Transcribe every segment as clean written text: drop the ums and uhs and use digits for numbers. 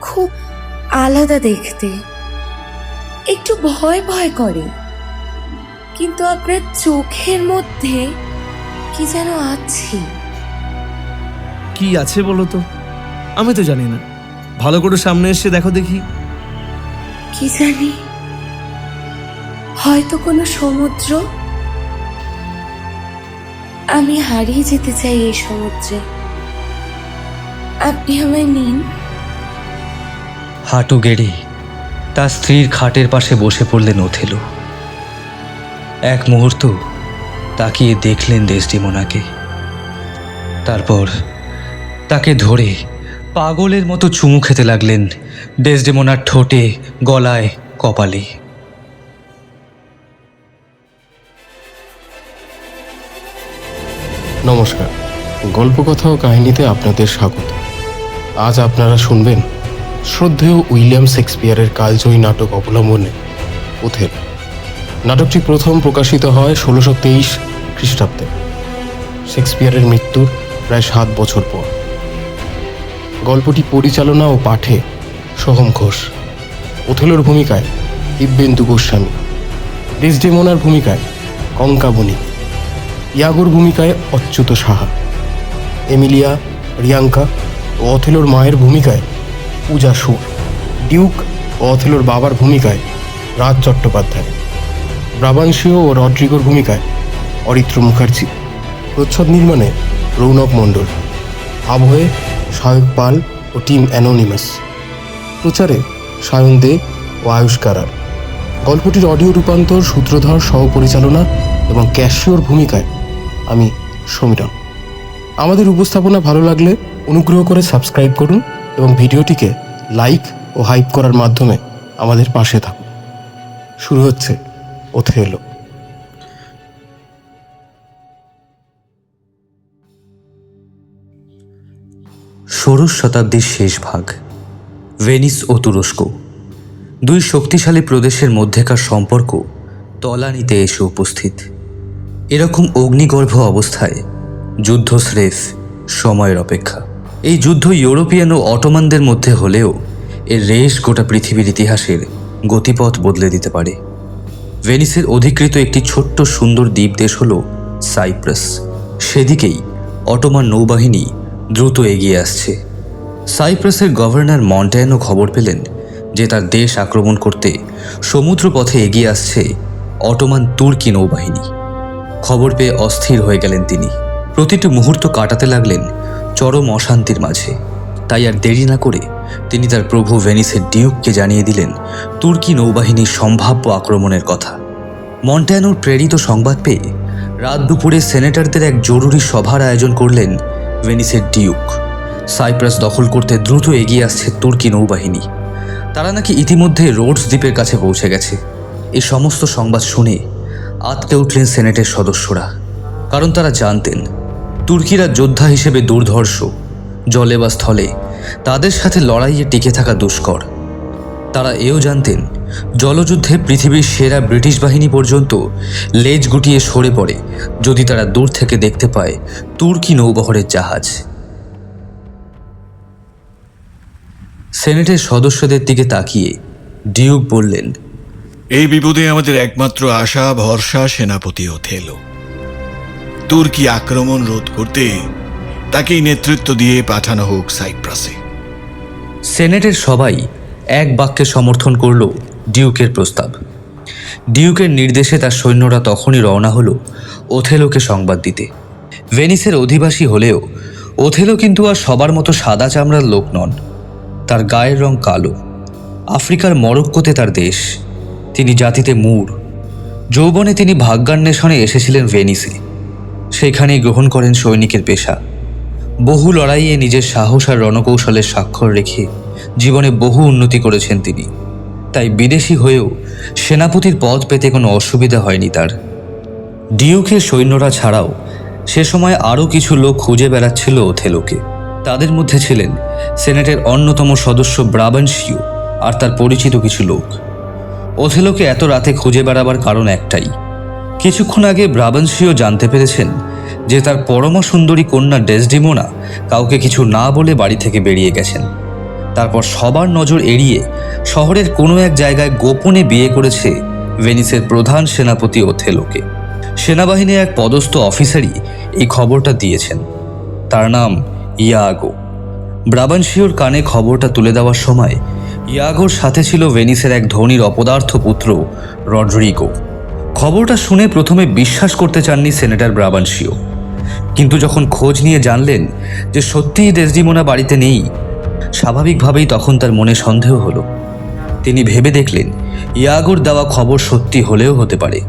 খুব আলাদা দেখতে, একটু ভয় ভয় করে, কিন্তু আপনার চোখের মধ্যে কি যেন আছে। কি আছে বলো তো? আমি তো জানি না, ভালো করে সামনে এসে দেখো দেখি। কি জানি, হয়তো কোনো সমুদ্র। আমি হারিয়ে যেতে চাই এই সমুদ্রে, আপনি আমায় নিন। হাঁটু গেড়ে তার স্ত্রীর খাটের পাশে বসে পড়লেন ওথেলো। এক মুহূর্ত তাকিয়ে দেখলেন ডেসডেমোনাকে, তারপর তাকে ধরে পাগলের মতো চুমু খেতে লাগলেন ডেসডেমোনার ঠোঁটে, গলায়, কপালে। নমস্কার, গল্পকথা ও কাহিনীতে আপনাদের স্বাগত। আজ আপনারা শুনবেন শ্রদ্ধেয় উইলিয়াম শেক্সপিয়ারের কালজয়ী নাটক অবলম্বনে ওথেলো। নাটকটি প্রথম প্রকাশিত হয় 1623 খ্রিস্টাব্দে, শেক্সপিয়ারের মৃত্যুর প্রায় 7 বছর পর। গল্পটি পরিচালনা ও পাঠে সোহম ঘোষ। ওথেলোর ভূমিকায় দিব্যেন্দু গোস্বামী, ডেসডেমোনার ভূমিকায় কঙ্কা বণিক, ইয়াগোর ভূমিকায় অচ্যুত সাহা, এমিলিয়া, রিয়াঙ্কা ও অথেলোর মায়ের ভূমিকায় পূজা সুর, ডিউক ও অথেলোর বাবার ভূমিকায় রাজ চট্টোপাধ্যায়, ব্রাবাংশীয় ও রড্রিগোর ভূমিকায় অরিত্র মুখার্জি, প্রচ্ছদ নির্মাণে রৌনক মণ্ডল, আবহে সায়ক পাল ও টিম অ্যানোনিমাস, প্রচারে সায়ন দে ও আয়ুষ কারার। গল্পটির অডিও রূপান্তর, সূত্রধর সহ পরিচালনা এবং ক্যাশিওর ভূমিকায় আমি সমীরণ। আমাদের উপস্থাপনা ভালো লাগলে অনুগ্রহ করে সাবস্ক্রাইব করুন এবং ভিডিওটিকে লাইক ও হাইপ করার মাধ্যমে আমাদের পাশে থাকুন। শুরু হচ্ছে ওথেলো। ষোড়শ শতাব্দীর শেষ ভাগ, ভেনিস ও তুরস্ক, দুই শক্তিশালী প্রদেশের মধ্যেকার সম্পর্ক তলানিতে এসে উপস্থিত। এরকম অগ্নিগর্ভ অবস্থায় যুদ্ধ স্রেফ সময়ের অপেক্ষা। এই যুদ্ধ ইউরোপিয়ান ও অটোমানদের মধ্যে হলেও এর রেশ গোটা পৃথিবীর ইতিহাসের গতিপথ বদলে দিতে পারে। ভেনিসের অধিকৃত একটি ছোট্ট সুন্দর দ্বীপ দেশ হল সাইপ্রাস। সেদিকেই অটোমান নৌবাহিনী দ্রুত এগিয়ে আসছে। সাইপ্রাসের গভর্নর মন্টায়ানো খবর পেলেন যে তার দেশ আক্রমণ করতে সমুদ্র পথে এগিয়ে আসছে অটোমান তুর্কি নৌবাহিনী। খবর পেয়ে অস্থির হয়ে গেলেন তিনি। প্রতিটি মুহূর্ত কাটাতে লাগলেন চরম অশান্তির মাঝে। তাই আর দেরি না করে তিনি তার প্রভু ভেনিসের ডিউককে জানিয়ে দিলেন তুর্কি নৌবাহিনীর সম্ভাব্য আক্রমণের কথা। মন্টায়ানোর প্রেরিত সংবাদ পেয়ে রাত দুপুরে সেনেটারদের এক জরুরি সভার আয়োজন করলেন ভেনিসের ডিউক। সাইপ্রাস দখল করতে দ্রুত এগিয়ে আসছে তুর্কি নৌবাহিনী। তারা নাকি ইতিমধ্যে রোডস দ্বীপের কাছে পৌঁছে গেছে। এই সমস্ত সংবাদ শুনে আঁতকে উঠলেন সেনেটের সদস্যরা, কারণ তারা জানতেন তুর্কিরা যোদ্ধা হিসেবে দুর্ধর্ষ, জলে বা স্থলে তাদের সাথে লড়াইয়ে টিকে থাকা দুষ্কর। তারা এও জানতেন জলযুদ্ধে পৃথিবীর সেরা ব্রিটিশ বাহিনী পর্যন্ত লেজ গুটিয়ে সরে পড়ে যদি তারা দূর থেকে দেখতে পায় তুর্কি নৌবহরের জাহাজ। সেনেটের সদস্যদের দিকে তাকিয়ে ডিউক বললেন, এই বিপদে আমাদের একমাত্র আশা ভরসা সেনাপতি ওথেলো। তুর্কি আক্রমণ রোধ করতে তাকেই নেতৃত্ব দিয়ে পাঠানো হোক সাইপ্রাসে। সেনেটের সবাই এক বাক্যে সমর্থন করল ডিউকের প্রস্তাব। ডিউকের নির্দেশে তার সৈন্যরা তখনই রওনা হলো ওথেলোকে সংবাদ দিতে। ভেনিসের অধিবাসী হলেও ওথেলো কিন্তু আর সবার মতো সাদা চামড়ার লোক নন। তার গায়ের রং কালো। আফ্রিকার মরক্কোতে তার দেশ। তিনি জাতিতে মূঢ়। যৌবনে তিনি ভাগ্যান্বেষণে এসেছিলেন ভেনিসে। সেখানেই গ্রহণ করেন সৈনিকের পেশা। বহু লড়াইয়ে নিজের সাহস আর রণকৌশলের স্বাক্ষর রেখে জীবনে বহু উন্নতি করেছেন তিনি। তাই বিদেশি হয়েও সেনাপতির পদ পেতে কোনো অসুবিধা হয়নি তার। ডিউকের সৈন্যরা ছাড়াও সে সময় আরও কিছু লোক খুঁজে বেড়াচ্ছিল ওথেলোকে। তাদের মধ্যে ছিলেন সেনেটের অন্যতম সদস্য ব্রাবানশীয় আর তার পরিচিত কিছু লোক। ওথেলোকে এত রাতে খুঁজে বেড়াবার কারণ একটাই, কিছুক্ষণ আগে ব্রাবানশীয় জানতে পেরেছেন যে তার পরমা সুন্দরী কন্যা ডেসডেমোনা কাউকে কিছু না বলে বাড়ি থেকে বেরিয়ে গেছেন। তারপর সবার নজর এড়িয়ে শহরের কোনো এক জায়গায় গোপনে বিয়ে করেছে ভেনিসের প্রধান সেনাপতি ওথেলোকে। সেনাবাহিনীর এক পদস্থ অফিসারই এই খবরটা দিয়েছেন। তার নাম ইয়াগো। ব্রাবানশিওর কানে খবরটা তুলে দেওয়ার সময় ইয়াগোর সাথে ছিল ভেনিসের এক ধনীর অপদার্থ পুত্র রড্রিগো। খবরটা শুনে প্রথমে বিশ্বাস করতে চাননি সেনেটর ব্রাবানশিও, কিন্তু যখন খোঁজ নিয়ে জানলেন যে সত্যিই ডেসডিমোনা বাড়িতে নেই, স্বাভাবিকভাবেই তখন তার মনে সন্দেহ হলো। তিনি ভেবে দেখলেন ইয়াগোর দেওয়া খবর সত্যি হলেও হতে পারে।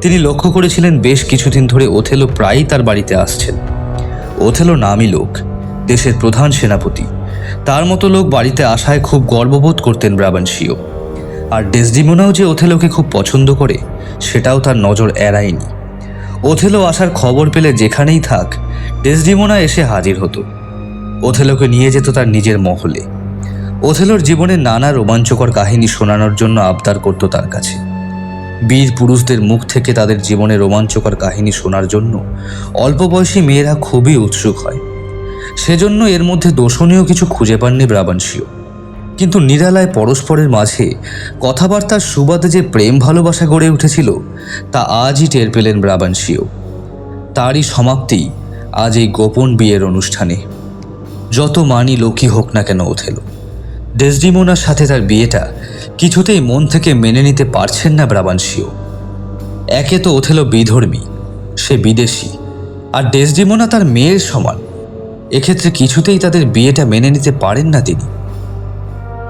তিনি লক্ষ্য করেছিলেন বেশ কিছুদিন ধরে ওথেলো প্রায়ই তার বাড়িতে আসছেন। ওথেলো নামী লোক, দেশের প্রধান সেনাপতি। তার মতো লোক বাড়িতে আসায় খুব গর্ববোধ করতেন ব্রাবানশিও। আর ডেসডিমোনাও যে ওথেলোকে খুব পছন্দ করে সেটাও তার নজর এড়ায়নি। ওথেলো আসার খবর পেলে যেখানেই থাক ডেসডিমোনা এসে হাজির হতো। ওথেলোকে নিয়ে যেত তার নিজের মহলে। ওথেলোর জীবনে নানা রোমাঞ্চকর কাহিনী শোনানোর জন্য আবদার করত তার কাছে। বীর পুরুষদের মুখ থেকে তাদের জীবনে রোমাঞ্চকর কাহিনী শোনার জন্য অল্প বয়সী মেয়েরা খুবই উৎসুক হয়। সেজন্য এর মধ্যে দোষণীয় কিছু খুঁজে পাননি ব্রাবানশিও। কিন্তু নিরালায় পরস্পরের মাঝে কথাবার্তার সুবাদে যে প্রেম ভালোবাসা গড়ে উঠেছিল তা আজই টের পেলেন ব্রাবানশিও। তারই সমাপ্তি আজ এই গোপন বিয়ের অনুষ্ঠানে। যত মানি লোকই হোক না কেন ওথেলো, ডেসডিমোনার সাথে তার বিয়েটা কিছুতেই মন থেকে মেনে নিতে পারছেন না ব্রাবানশিও। একে তো ওথেলো বিধর্মী, সে বিদেশি, আর ডেসডিমোনা তার মেয়ের সমান। এক্ষেত্রে কিছুতেই তাদের বিয়েটা মেনে নিতে পারেন না তিনি।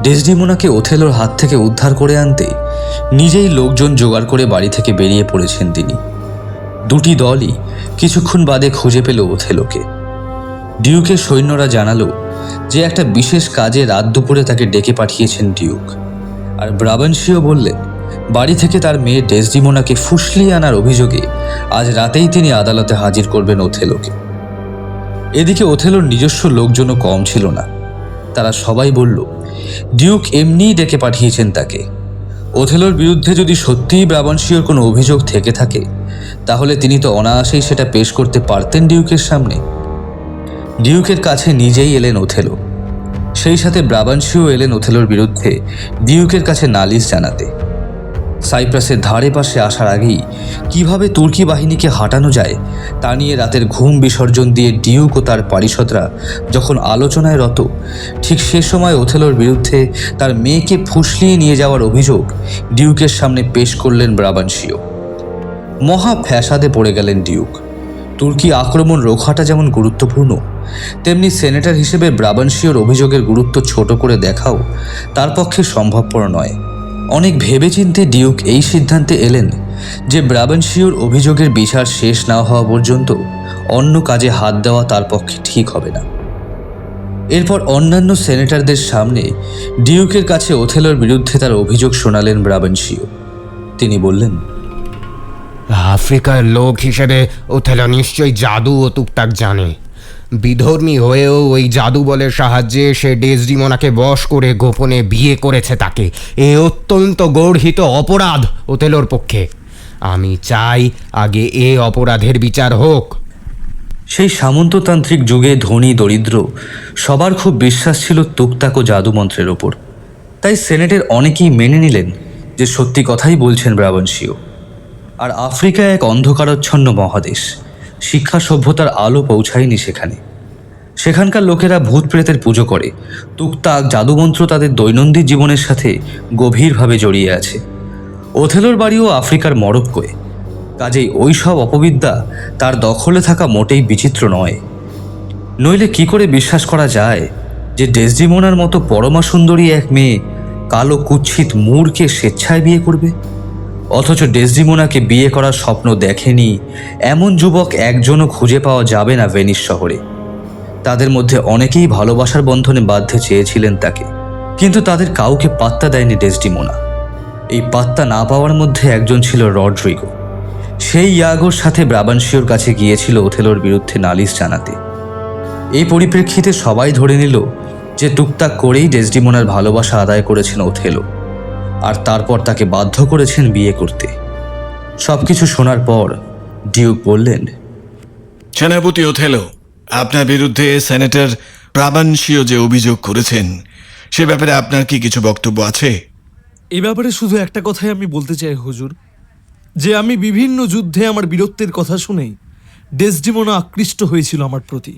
ডেসডিমোনাকে ওথেলোর হাত থেকে উদ্ধার করে আনতে নিজেই লোকজন জোগাড় করে বাড়ি থেকে বেরিয়ে পড়েছেন তিনি। দুটি দলই কিছুক্ষণ বাদে খুঁজে পেল ওথেলোকে। ডিউকের সৈন্যরা জানালো যে একটা বিশেষ কাজে রাত দুপুরে তাকে ডেকে পাঠিয়েছেন ডিউক। আর ব্রাবানশিও বললেন বাড়ি থেকে তার মেয়ে ডেসডিমোনাকে ফুসলিয়ে আনার অভিযোগে আজ রাতেই তিনি আদালতে হাজির করবেন ওথেলোকে। এদিকে ওথেলোর নিজস্ব লোকজনও কম ছিল না। তারা সবাই বলল ডিউক এমনিই ডেকে পাঠিয়েছেন তাকে। ওথেলোর বিরুদ্ধে যদি সত্যিই ব্রাবানশিওর কোনো অভিযোগ থেকে থাকে তাহলে তিনি তো অনায়াসেই সেটা পেশ করতে পারতেন ডিউকের সামনে। ডিউকের কাছে নিজেই এলেন ওথেলো। সেই সাথে ব্রাবানশিও এলেন ওথেলোর বিরুদ্ধে ডিউকের কাছে নালিশ জানাতে। সাইপ্রাসের ধারে পাশে আসার আগেই কিভাবে তুর্কি বাহিনীকে হাঁটানো যায় তা নিয়ে রাতের ঘুম বিসর্জন দিয়ে ডিউক ও তার পারিষদরা যখন আলোচনায় রত, ঠিক সে সময় ওথেলোর বিরুদ্ধে তার মেয়েকে ফুসলিয়ে নিয়ে যাওয়ার অভিযোগ ডিউকের সামনে পেশ করলেন ব্রাবানশিও। মহা ফ্যাসাদে পড়ে গেলেন ডিউক। তুর্কি আক্রমণ রোখাটা যেমন গুরুত্বপূর্ণ, তেমনি সেনেটর হিসেবে ব্রাবানশিওর অভিযোগের গুরুত্ব ছোট করে দেখাও তার পক্ষে সম্ভবপর নয়। অনেক ভেবেচিন্তে ডিউক এই সিদ্ধান্তে এলেন যে ব্রাবানশিওর অভিযোগের বিচার শেষ না হওয়া পর্যন্ত অন্য কাজে হাত দেওয়া তার পক্ষে ঠিক হবে না। এরপর অন্যান্য সেনেটরদের সামনে ডিউকের কাছে ওথেলোর বিরুদ্ধে তার অভিযোগ শোনালেন ব্রাবানশিও। তিনি বললেন, আফ্রিকার লোক হিসেবে ওথেলো নিশ্চয়ই জাদু ও টুকটাক জানে। বিধর্মী হয়েও ওই জাদু বলের সাহায্যে সে ডেসডিমোনাকে বশ করে গোপনে বিয়ে করেছে তাকে। এ অত্যন্ত গর্হিত অপরাধ ওথেলোর পক্ষে। আমি চাই আগে এ অপরাধের বিচার হোক। সেই সামন্ততান্ত্রিক যুগে ধনী দরিদ্র সবার খুব বিশ্বাস ছিল তুকতাক ও জাদুমন্ত্রের ওপর। তাই সেনেটের অনেকেই মেনে নিলেন যে সত্যি কথাই বলছেন ব্রাবানশিও। আর আফ্রিকা এক অন্ধকারাচ্ছন্ন মহাদেশ, শিক্ষা সভ্যতার আলো পৌঁছায়নি সেখানে। সেখানকার লোকেরা ভূত প্রেতের পুজো করে, তুকতাক জাদুমন্ত্র তাদের দৈনন্দিন জীবনের সাথে গভীরভাবে জড়িয়ে আছে। ওথেলোর বাড়িও আফ্রিকার মরক্কোয়, কাজেই ওই সব অপবিদ্যা তার দখলে থাকা মোটেই বিচিত্র নয়। নইলে কি করে বিশ্বাস করা যায় যে ডেসডিমোনার মতো পরমা সুন্দরী এক মেয়ে কালো কুৎসিত মূঢ়কে স্বেচ্ছায় বিয়ে করবে? অথচ ডেসডিমোনাকে বিয়ে করার স্বপ্ন দেখেনি এমন যুবক একজনও খুঁজে পাওয়া যাবে না ভেনিস শহরে। তাদের মধ্যে অনেকেই ভালোবাসার বন্ধনে বাঁধতে চেয়েছিলেন তাকে, কিন্তু তাদের কাউকে পাত্তা দেয়নি ডেসডিমোনা। এই পাত্তা না পাওয়ার মধ্যে একজন ছিল রড্রিগো। সেই ইয়াগোর সাথে ব্রাবানশিওর কাছে গিয়েছিল ওথেলোর বিরুদ্ধে নালিশ জানাতে। এই পরিপ্রেক্ষিতে সবাই ধরে নিল যে টুকটাক করেই ডেসডিমোনার ভালোবাসা আদায় করেছেন ওথেলো, আর তারপর তাকে বাধ্য করেছেন বিয়ে করতে। সবকিছু শোনার পর ডিউক বললেন, সেনাপতি ওথেলো, আপনার বিরুদ্ধে সেনেটর ব্রাবানশিও যে অভিযোগ করেছেন সে ব্যাপারে আপনার কি কিছু বক্তব্য আছে? এ ব্যাপারে শুধু একটা কথাই আমি বলতে চাই হুজুর, যে আমি বিভিন্ন যুদ্ধে আমার বীরত্বের কথা শুনেই ডেসডিমোনা আকৃষ্ট হয়েছিল আমার প্রতি।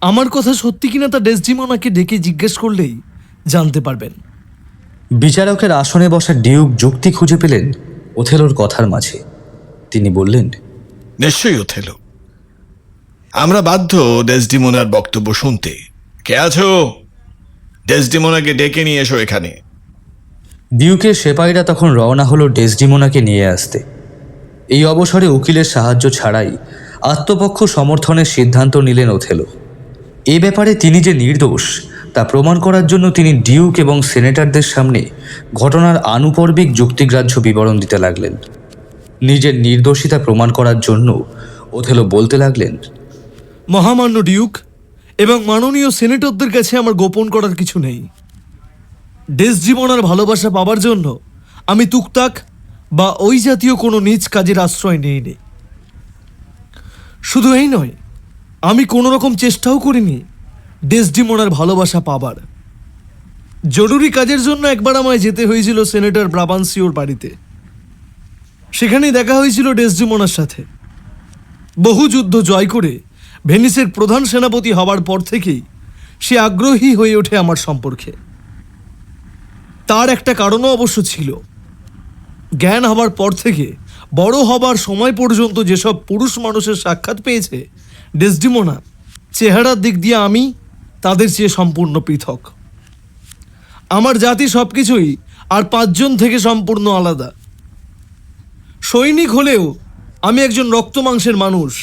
আমার কথা সত্যি কিনা তা ডেসডিমোনাকে ডেকে জিজ্ঞেস করলেই জানতে পারবেন। বিচারকের আসনে বসা ডিউক যুক্তি খুঁজে পেলেন ওথেলোর কথার মাঝে। তিনি বললেন, নিশ্চয়ই ওথেলো, আমরা বাধ্য ডেসডিমোনার বক্তব্য শুনতে। কে আছো? ডেসডিমোনাকে ডেকে নিয়ে এসো এখানে। ডিউকের সেপাইরা তখন রওনা হলো ডেসডিমোনাকে নিয়ে আসতে। এই অবসরে উকিলের সাহায্য ছাড়াই আত্মপক্ষ সমর্থনের সিদ্ধান্ত নিলেন ওথেলো। এ ব্যাপারে তিনি যে নির্দোষ তা প্রমাণ করার জন্য তিনি ডিউক এবং সেনেটরদের সামনে ঘটনার আনুপর্বিক যুক্তিগ্রাহ্য বিবরণ দিতে লাগলেন। নিজের নির্দোষিতা প্রমাণ করার জন্য ওথেলো বলতে লাগলেন, মহামান্য ডিউক এবং মাননীয় সেনেটরদের কাছে আমার গোপন করার কিছু নেই। ডেসডিমোনার ভালোবাসা পাবার জন্য আমি তুকতাক বা ওই জাতীয় কোনো নিজ কাজের আশ্রয় নিইনি। শুধু এই নয়, আমি কোনো রকম চেষ্টাও করিনি ডেসডিমোনার ভালোবাসা পাবার। জরুরি কাজের জন্য একবার আমায় যেতে হয়েছিল সেনেটর ব্রাবান্সিওর বাড়িতে। সেখানেই দেখা হয়েছিল ডেসডিমোনার সাথে। বহু যুদ্ধ জয় করে ভেনিসের প্রধান সেনাপতি হবার পর থেকেই সে আগ্রহী হয়ে ওঠে আমার সম্পর্কে। তার একটা কারণও অবশ্য ছিল। জ্ঞান হবার পর থেকে বড় হবার সময় পর্যন্ত যেসব পুরুষ মানুষের সাক্ষাৎ পেয়েছে ডেসডিমোনা, চেহারার দিক দিয়ে আমি তাদের চেয়ে সম্পূর্ণ পৃথক। আমার জাতি সব কিছুই আর 5 জন থেকে সম্পূর্ণ আলাদা। সৈনিক হলেও আমি একজন রক্ত মাংসের মানুষ।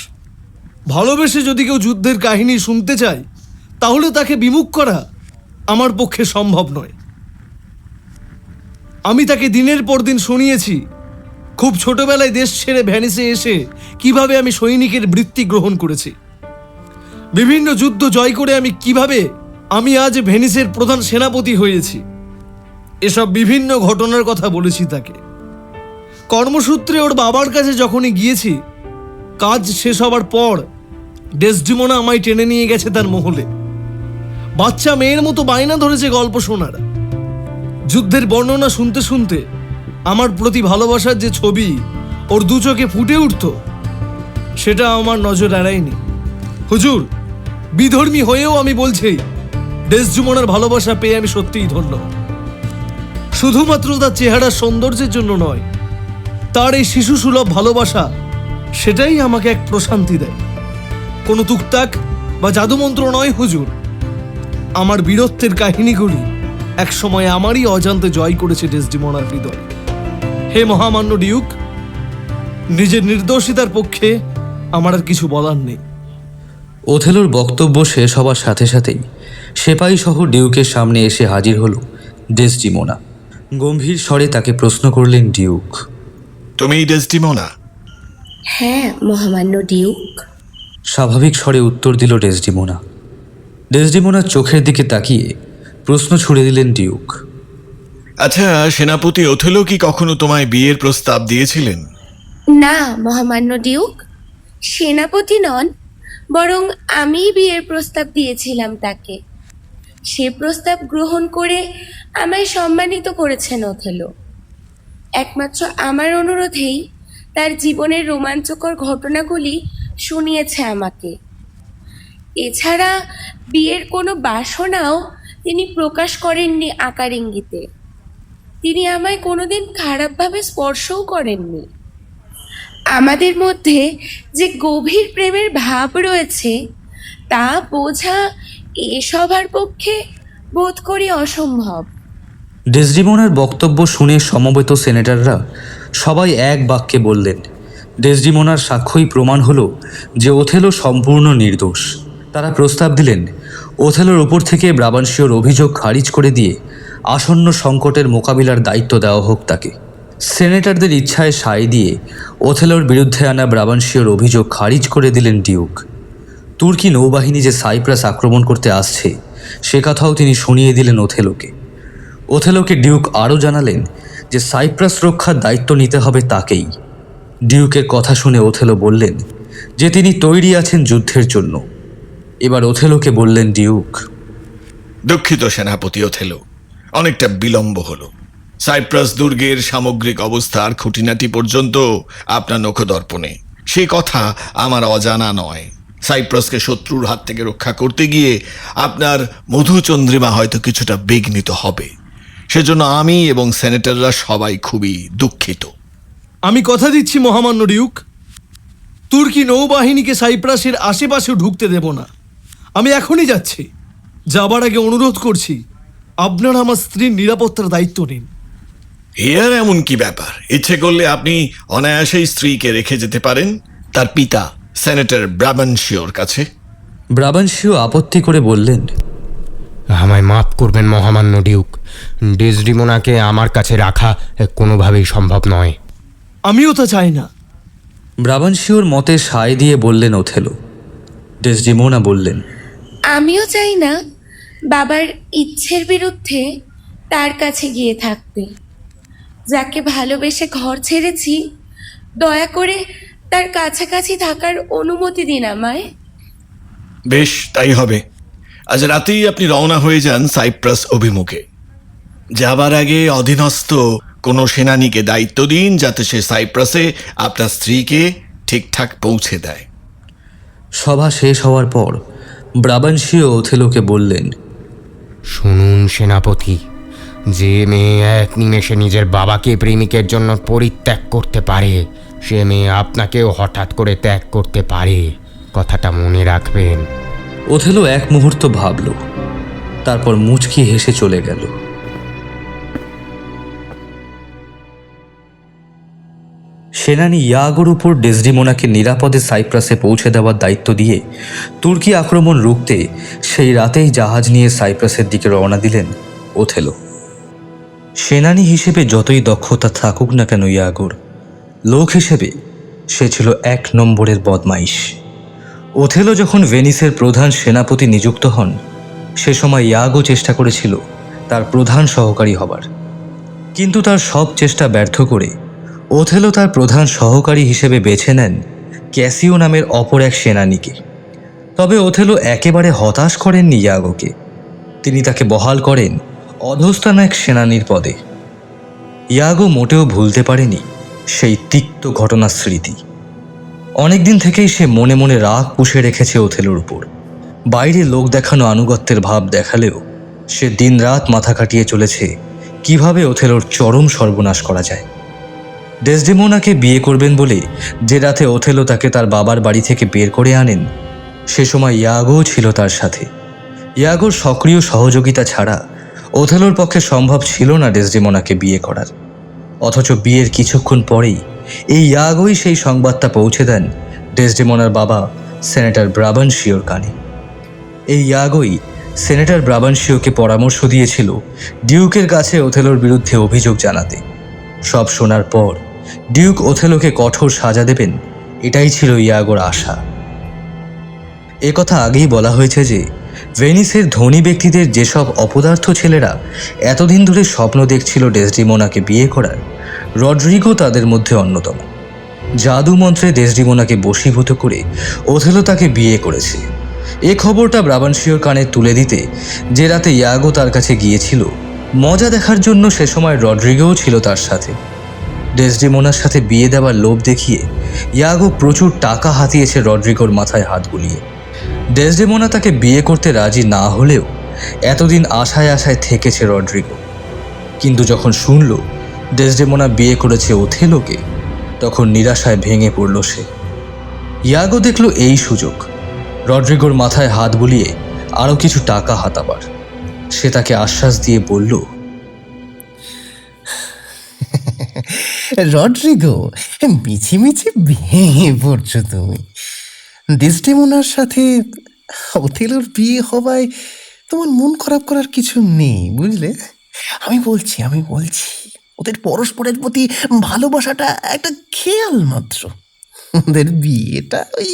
ভালোবেসে যদি কেউ যুদ্ধের কাহিনী শুনতে চায় তাহলে তাকে বিমুখ করা আমার পক্ষে সম্ভব নয়। আমি তাকে দিনের পর দিন শুনিয়েছি খুব ছোটবেলায় দেশ ছেড়ে ভ্যানিসে এসে কিভাবে আমি সৈনিকের বৃত্তি গ্রহণ করেছি, বিভিন্ন যুদ্ধ জয় করে আমি আজ ভেনিসের প্রধান সেনাপতি হয়েছি। এসব বিভিন্ন ঘটনার কথা বলেছি তাকে। কর্মসূত্রে ওর বাবার কাছে যখনই গিয়েছি, কাজ শেষ হবার পর ডেসডিমোনা আমায় টেনে নিয়ে গেছে তার মহলে। বাচ্চা মেয়ের মতো বায়না ধরেছে গল্প শোনার। যুদ্ধের বর্ণনা শুনতে শুনতে আমার প্রতি ভালোবাসার যে ছবি ওর দু চোখে ফুটে উঠত, সেটা আমার নজর এড়ায়নি। হুজুর, বিধর্মী হয়েও আমি বলছি, ডেসডিমোনার ভালোবাসা পেয়ে আমি সত্যিই ধন্য। শুধুমাত্র তার চেহারার সৌন্দর্যের জন্য নয়, তার এই শিশু সুলভ ভালোবাসা, সেটাই আমাকে এক প্রশান্তি দেয়। কোনো তুকতাক বা জাদুমন্ত্র নয় হুজুর। আমার বীরত্বের কাহিনীগুলি এক সময় আমারই অজান্তে জয় করেছে ডেসডিমোনার হৃদয়। হে মহামান্য ডিউক, নিজের নির্দোষিতার পক্ষে আমার আর কিছু বলার নেই। ওথেলোর বক্তব্য শেষ হবার সাথে সাথেই সেপাই সহ ডিউকের সামনে এসে হাজির হলো ডেসডিমোনা। গম্ভীর স্বরে তাকে প্রশ্ন করলেন ডিউক, তুমি ডেসডিমোনা? হ্যাঁ মহামান্য ডিউক। স্বাভাবিক স্বরে উত্তর দিল ডেসডিমোনা। ডেসডিমোনার চোখের দিকে তাকিয়ে প্রশ্ন ছুড়ে দিলেন ডিউক, আচ্ছা, সেনাপতি ওথেলো কি কখনো তোমায় বিয়ের প্রস্তাব দিয়েছিলেন? না মহামান্য ডিউক, সেনাপতি নন, বরং আমিই বিয়ের প্রস্তাব দিয়েছিলাম তাকে। সে প্রস্তাব গ্রহণ করে আমায় সম্মানিত করেছেন ওথেলো। একমাত্র আমার অনুরোধেই তার জীবনের রোমাঞ্চকর ঘটনাগুলি শুনিয়েছে আমাকে। এছাড়া বিয়ের কোনো বাসনাও তিনি প্রকাশ করেননি আকার ইঙ্গিতে। তিনি আমায় কোনোদিন খারাপভাবে স্পর্শও করেননি। আমাদের মধ্যে যে গভীর প্রেমের ভাব রয়েছে তা বোঝা এ সবার পক্ষে বোধ করি অসম্ভব। ডেসডিমোনার বক্তব্য শুনে সমবেত সেনেটররা সবাই এক বাক্যে বললেন, ডেসডিমোনার সাক্ষ্যই প্রমাণ হলো যে ওথেলো সম্পূর্ণ নির্দোষ। তারা প্রস্তাব দিলেন ওথেলোর ওপর থেকে ব্রাবান্সীয়র অভিযোগ খারিজ করে দিয়ে আসন্ন সংকটের মোকাবিলার দায়িত্ব দেওয়া হোক তাকে। সেনেটরদের ইচ্ছায় সায় দিয়ে ওথেলোর বিরুদ্ধে আনা ব্রাবান্সীয়র অভিযোগ খারিজ করে দিলেন ডিউক। তুর্কি নৌবাহিনী যে সাইপ্রাস আক্রমণ করতে আসছে সে কথাও তিনি শুনিয়ে দিলেন ওথেলোকে। ওথেলোকে ডিউক আরও জানালেন যে সাইপ্রাস রক্ষার দায়িত্ব নিতে হবে তাকেই। ডিউকের কথা শুনে ওথেলো বললেন যে তিনি তৈরি আছেন যুদ্ধের জন্য। এবার ওথেলোকে বললেন ডিউক, দুঃখিত সেনাপতি ওথেলো, অনেকটা বিলম্ব হলো। সাইপ্রাস দুর্গের সামগ্রিক অবস্থার খুঁটিনাটি পর্যন্ত আপনার নখদর্পণে, সে কথা আমার অজানা নয়। সাইপ্রাসকে শত্রুর হাত থেকে রক্ষা করতে গিয়ে আপনার মধুচন্দ্রিমা হয়তো কিছুটা বিঘ্নিত হবে, সেজন্য আমি এবং সেনেটররা সবাই খুবই দুঃখিত। আমি কথা দিচ্ছি মহামান্য ডিউক, তুর্কি নৌবাহিনীকে সাইপ্রাসের আশেপাশেও ঢুকতে দেব না। আমি এখনই যাচ্ছি। যাবার আগে অনুরোধ করছি, আপনারা আমার স্ত্রীর নিরাপত্তার দায়িত্ব নিন। এর এমন কি ব্যাপার? ইচ্ছে করলে আপনি অনায়াসেই স্ত্রীকে রেখে যেতে পারেন তার পিতা সেনেটর ব্রাবানশিওর কাছে। ব্রাবানশিও আপত্তি করে বললেন, আমায় মাফ করবেন মহামান্য ডিউক, ডেসডিমোনাকে আমার কাছে রাখা কোনোভাবেই সম্ভব নয়। আমিও তা চাই না। ব্রাবানশিওর মতে সায় দিয়ে বললেন ওথেলো। ডেসডিমোনা বললেন, আমিও চাই না বাবার ইচ্ছের বিরুদ্ধে তার কাছে গিয়ে থাকতে। যাকে ভালোবেসে ঘর ছেড়েছি, দয়া করে তার কাছাকাছি থাকার অনুমতি দিন আমায়। বেশ, তাই হবে। আজ রাতেই আপনি রওনা হয়ে যান সাইপ্রাস অভিমুখে। যাবার আগে অধীনস্থ কোনো সেনানীকে দায়িত্ব দিন যাতে সে সাইপ্রাসে আপনার স্ত্রীকে ঠিকঠাক পৌঁছে দেয়। সভা শেষ হওয়ার পর ব্রাবানশিও ওথেলোকে বললেন, শুনুন সেনাপতি, যে মেয়ে এক নিমেষে নিজের বাবাকে প্রেমিকের জন্য পরিত্যাগ করতে পারে, সে মেয়ে আপনাকেও হঠাৎ করে ত্যাগ করতে পারে। কথাটা মনে রাখবেন। ওথেলো এক মুহূর্ত ভাবল, তারপর মুচকি হেসে চলে গেল। সেনানী ইয়াগোর উপর ডেসডিমোনাকে নিরাপদে সাইপ্রাসে পৌঁছে দেওয়ার দায়িত্ব দিয়ে তুর্কি আক্রমণ রুখতে সেই রাতেই জাহাজ নিয়ে সাইপ্রাসের দিকে রওনা দিলেন ওথেলো। সেনানী হিসেবে যতই দক্ষতা থাকুক না কেন ইয়াগোর, লোক হিসেবে সে ছিল 1 নম্বরের বদমাইশ। ওথেলো যখন ভেনিসের প্রধান সেনাপতি নিযুক্ত হন, সে সময় ইয়াগো চেষ্টা করেছিল তার প্রধান সহকারী হবার, কিন্তু তার সব চেষ্টা ব্যর্থ করে ওথেলো তার প্রধান সহকারী হিসেবে বেছে নেন ক্যাসিও নামের অপর এক সেনানীকে। তবে ওথেলো একেবারে হতাশ করেননি ইয়াগোকে। তিনি তাকে বহাল করেন অধস্থান এক সেনানীর পদে। ইয়াগো মোটেও ভুলতে পারেনি সেই তিক্ত ঘটনার স্মৃতি। অনেকদিন থেকেই সে মনে মনে রাগ পুষে রেখেছে ওথেলোর উপর। বাইরে লোক দেখানো আনুগত্যের ভাব দেখালেও সে দিনরাত মাথা কাটিয়ে চলেছে কিভাবে ওথেলোর চরম সর্বনাশ করা যায়। ডেসডেমোনাকে বিয়ে করবেন বলে যে রাতে ওথেলো তাকে তার বাবার বাড়ি থেকে বের করে আনেন, সে সময় ইয়াগোও ছিল তার সাথে। ইয়াগোর সক্রিয় সহযোগিতা ছাড়া ওথেলোর পক্ষে সম্ভব ছিল না ডেসডেমোনাকে বিয়ে করার। অথচ বিয়ের কিছুক্ষণ পরেই এই ইয়াগোই সেই সংবাদটা পৌঁছে দেন ডেসডেমোনার বাবা সেনেটর ব্রাবানশিওর কানে। এই ইয়াগোই সেনেটর ব্রাবানশিওকে পরামর্শ দিয়েছিল ডিউকের কাছে ওথেলোর বিরুদ্ধে অভিযোগ জানাতে। সব শোনার পর ডিউক ওথেলোকে কঠোর সাজা দেবেন, এটাই ছিল ইয়াগোর আশা। একথা আগেই বলা হয়েছে যে ভেনিসের ধনী ব্যক্তিদের যেসব অপদার্থ ছেলেরা এতদিন ধরে স্বপ্ন দেখছিল ডেসডিমোনাকে বিয়ে করার, রড্রিগো তাদের মধ্যে অন্যতম। জাদু মন্ত্রে ডেসডিমোনাকে বশীভূত করে ওথেলো তাকে বিয়ে করেছে। এ খবরটা ব্রাবানশিওর কানে তুলে দিতে যে রাতে ইয়াগো তার কাছে গিয়েছিল, মজা দেখার জন্য সে সময় রড্রিগোও ছিল তার সাথে। ডেসডিমোনার সাথে বিয়ে দেওয়ার লোভ দেখিয়ে ইয়াগো প্রচুর টাকা হাতিয়েছে রড্রিগোর মাথায় হাত বুলিয়ে। ডেসডেমোনা তাকে বিয়ে করতে রাজি না হলেও এতদিন আশায় আশায় থেকেছে রড্রিগো। কিন্তু যখন শুনল ডেসডেমোনা বিয়ে করেছে ওথেলোকে, তখন নিরাশায় ভেঙে পড়ল সে। ইয়াগো দেখল এই সুযোগ রড্রিগোর মাথায় হাত বুলিয়ে আরও কিছু টাকা হাতাবার। সে তাকে আশ্বাস দিয়ে বলল, রড্রিগো, মিছিমিছি ভেঙে পড়ছো তুমি। ডেসডেমোনার সাথে ওথেলোর বিয়ে হওয়ায় তোমার মন খারাপ করার কিছু নেই, বুঝলে? আমি বলছি ওদের পরস্পরের প্রতি ভালোবাসাটা একটা খেয়াল মাত্র। ওদের বিয়েটা ওই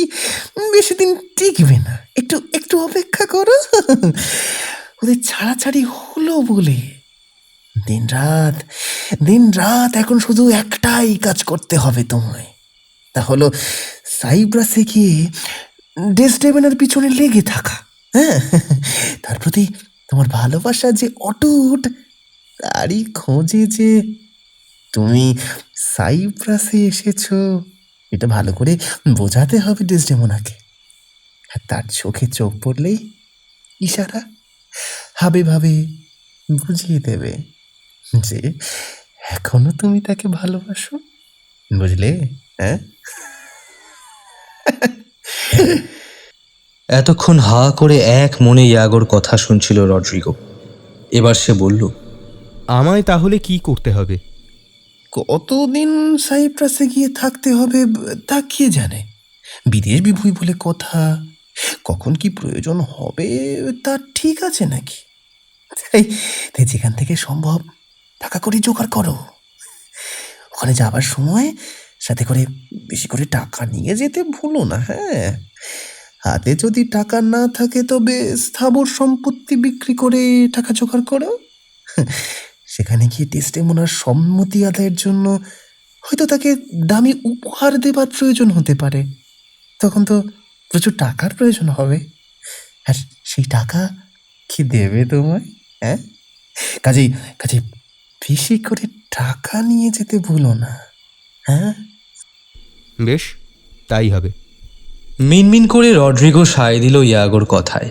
বেশি দিন টিকবে না। একটু একটু অপেক্ষা করো। ওদের ছাড়াছাড়ি হলো বলে দিন রাত এখন শুধু একটাই কাজ করতে হবে তোমায়। তা হলো সাইপ্রাসে গিয়ে ডেসডেমোনার পিছনে লেগে থাকা। হ্যাঁ, তার প্রতি তোমার ভালোবাসা যে অটুট তারই খোঁজে যে তুমি সাইপ্রাসে এসেছো, এটা ভালো করে বোঝাতে হবে ডেসডেমোনাকে। আর তার চোখে চোখ পড়লেই ইশারা ভাবে ভাবে বুঝিয়ে দেবে যে এখনো তুমি তাকে ভালোবাসো। বুঝলে? হ্যাঁ, এতক্ষণ হা করে এক মনে ইয়াগোর কথা শুনছিল রড্রিগো। এবার সে বলল, আমায় তাহলে কি করতে হবে? কতদিন সাইপ্রাসে গিয়ে থাকতে হবে তা কে জানে। বিদেশ বিভুঁই বলে কথা, কখন কি প্রয়োজন হবে তা ঠিক আছে নাকি? তাই তাই যেখান থেকে সম্ভব টাকা করে জোগাড় করো। ওখানে যাবার সময় সাথে করে বেশি করে টাকা নিয়ে যেতে ভুলো না। হ্যাঁ, হাতে যদি টাকা না থাকে তবে স্থাবর সম্পত্তি বিক্রি করে টাকা জোগাড় করো। সেখানে গিয়ে ডেসডেমোনার সম্মতি আদায়ের জন্য হয়তো তাকে দামি উপহার দেবার প্রয়োজন হতে পারে। তখন তো প্রচুর টাকার প্রয়োজন হবে, আর সেই টাকা কি দেবে তোমায়? হ্যাঁ, কাজেই কাজেই বেশি করে টাকা নিয়ে যেতে ভুলো না। হ্যাঁ, বেশ, তাই হবে। মিনমিন করে রড্রিগো সায় দিল ইয়াগোর কথায়।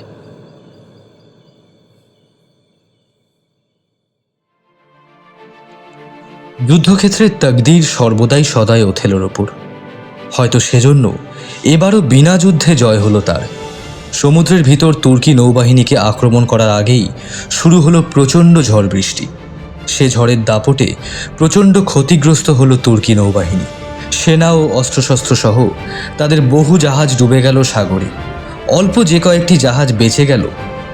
যুদ্ধক্ষেত্রে তকদির সর্বদাই সদাই ওথেলোর ওপর। হয়তো সেজন্য এবারও বিনা যুদ্ধে জয় হলো তার। সমুদ্রের ভিতর তুর্কি নৌবাহিনীকে আক্রমণ করার আগেই শুরু হলো প্রচণ্ড ঝড় বৃষ্টি। সে ঝড়ের দাপটে প্রচণ্ড ক্ষতিগ্রস্ত হলো তুর্কি নৌবাহিনী। সেনা ও অস্ত্রশস্ত্র সহ তাদের বহু জাহাজ ডুবে গেল সাগরে। অল্প যে কয়েকটি জাহাজ বেঁচে গেল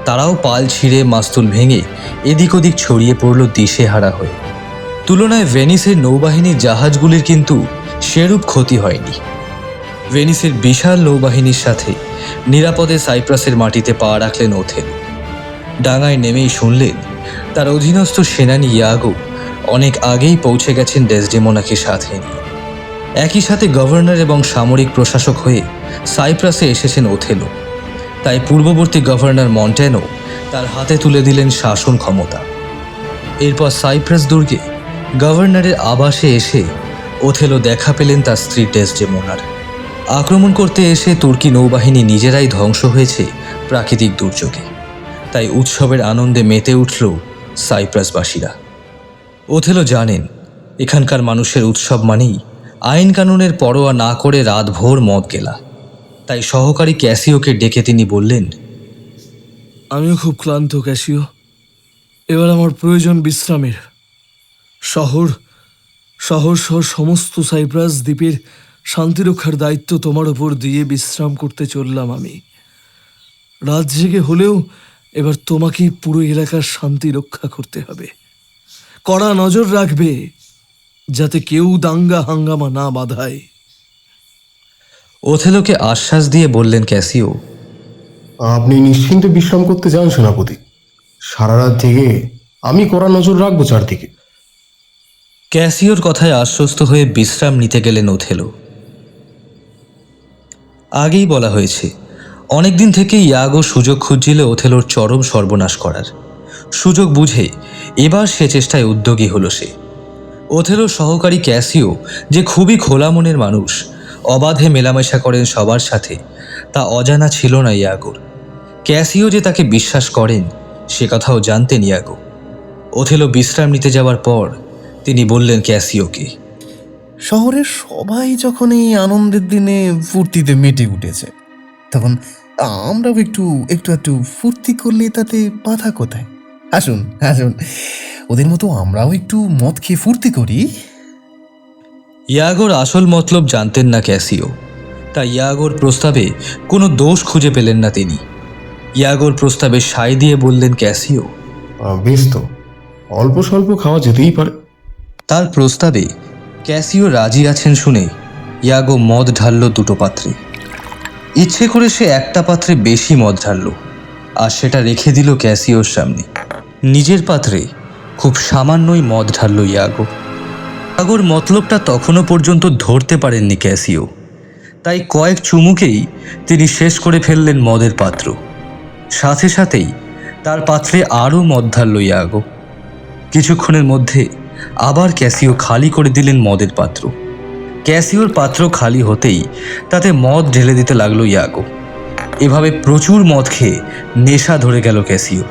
তারাও পাল ছিঁড়ে মাস্তুল ভেঙে এদিক ওদিক ছড়িয়ে পড়ল দিশেহারা হয়ে। তুলনায় ভেনিসের নৌবাহিনীর জাহাজগুলির কিন্তু সেরূপ ক্ষতি হয়নি। ভেনিসের বিশাল নৌবাহিনীর সাথে নিরাপদে সাইপ্রাসের মাটিতে পা রাখলেন ওথেলো। ডাঙায় নেমেই শুনলেন তার অধীনস্থ সেনানী ইয়াগো অনেক আগেই পৌঁছে গেছেন ডেসডেমোনাকে সাথে নিয়ে। একই সাথে গভর্নর এবং সামরিক প্রশাসক হয়ে সাইপ্রাসে এসেছেন ওথেলো। তাই পূর্ববর্তী গভর্নর মন্টেনো তার হাতে তুলে দিলেন শাসন ক্ষমতা। এরপর সাইপ্রাস দুর্গে গভর্নরের আবাসে এসে ওথেলো দেখা পেলেন তার স্ত্রী ডেসডেমোনার। আক্রমণ করতে এসে তুর্কি নৌবাহিনী নিজেরাই ধ্বংস হয়েছে প্রাকৃতিক দুর্যোগে। তাই উৎসবের আনন্দে মেতে উঠল সাইপ্রাসবাসীরা। ওথেলো জানেন এখানকার মানুষের উৎসব মানেই আইন কানুনের পরোয়া না করে রাতভর মদ গেলা। তাই সহকারী ক্যাসিওকে ডেকে তিনি বললেন, আমিও খুব ক্লান্ত ক্যাসিও, এবার আমার প্রয়োজন বিশ্রামের। শহর শহর সহ সমস্ত সাইপ্রাস দ্বীপের শান্তিরক্ষার দায়িত্ব তোমার ওপর দিয়ে বিশ্রাম করতে চললাম আমি। রাত জেগে হলেও এবার তোমাকেই পুরো এলাকার শান্তি রক্ষা করতে হবে। কড়া নজর রাখবে যাতে কেউ দাঙ্গা হাঙ্গামা না বাধায়। ওথেলোকে আশ্বাস দিয়ে বললেন ক্যাসিও, আপনি নিশ্চিন্তে বিশ্রাম করতে যান সেনাপতি। সারা রাত জেগে আমি কড়া নজর রাখবো চারদিকে। ক্যাসিওর কথায় আশ্বস্ত হয়ে বিশ্রাম নিতে গেলেন ওথেলো। আগেই বলা হয়েছে অনেকদিন থেকে ইয়াগো সুযোগ খুঁজছিল ওথেলোর চরম সর্বনাশ করার। সুযোগ বুঝে এবার সে চেষ্টায় উদ্যোগী হলো সে। ওথেলোর সহকারী ক্যাসিও যে খুবই খোলা মনের মানুষ, অবাধে মেলামেশা করেন সবার সাথে, তা অজানা ছিল না ইয়াগোর। ক্যাসিও যে তাকে বিশ্বাস করেন সে কথাও জানতেন ইয়াগো। ওথেলো বিশ্রাম নিতে যাওয়ার পর তিনি বললেন ক্যাসিওকে, শহরের সবাই যখন এই আনন্দের দিনে ফুর্তিতে মেতে উঠেছে, তখন আমরাও একটু একটু একটু ফুর্তি করলে তাতে বাধা কোথায়? আসুন আসুন, ওদের মতো আমরাও একটু মদ খেয়ে ফুর্তি করি। ইয়াগোর আসল মতলব জানতেন না ক্যাসিও, তাই ইয়াগোর প্রস্তাবে কোনো দোষ খুঁজে পেলেন না তিনি। ইয়াগোর প্রস্তাবে সায় দিয়ে বললেন ক্যাসিও, বেশ তো, অল্প স্বল্প খাওয়া যেতেই পারে। তার প্রস্তাবে ক্যাসিও রাজি আছেন শুনে ইয়াগো মদ ঢালল দুটো পাত্রে। ইচ্ছে করে সে একটা পাত্রে বেশি মদ ঢালল আর সেটা রেখে দিল ক্যাসিওর সামনে। নিজের পাত্রে খুব সামান্যই মদ ঢালল ইয়াগো। ইয়াগোর মতলবটা তখনও পর্যন্ত ধরতে পারেননি ক্যাসিও, তাই কয়েক চুমুকেই তিনি শেষ করে ফেললেন মদের পাত্র। সাথে সাথেই তার পাত্রে আরও মদ ঢালল ইয়াগো। কিছুক্ষণের মধ্যে আবার ক্যাসিও খালি করে দিলেন মদের পাত্র। ক্যাসিওর পাত্র খালি হতেই তাতে মদ ঢেলে দিতে লাগলো ইয়াগো। এভাবে প্রচুর মদ খেয়ে নেশা ধরে গেল ক্যাসিওর।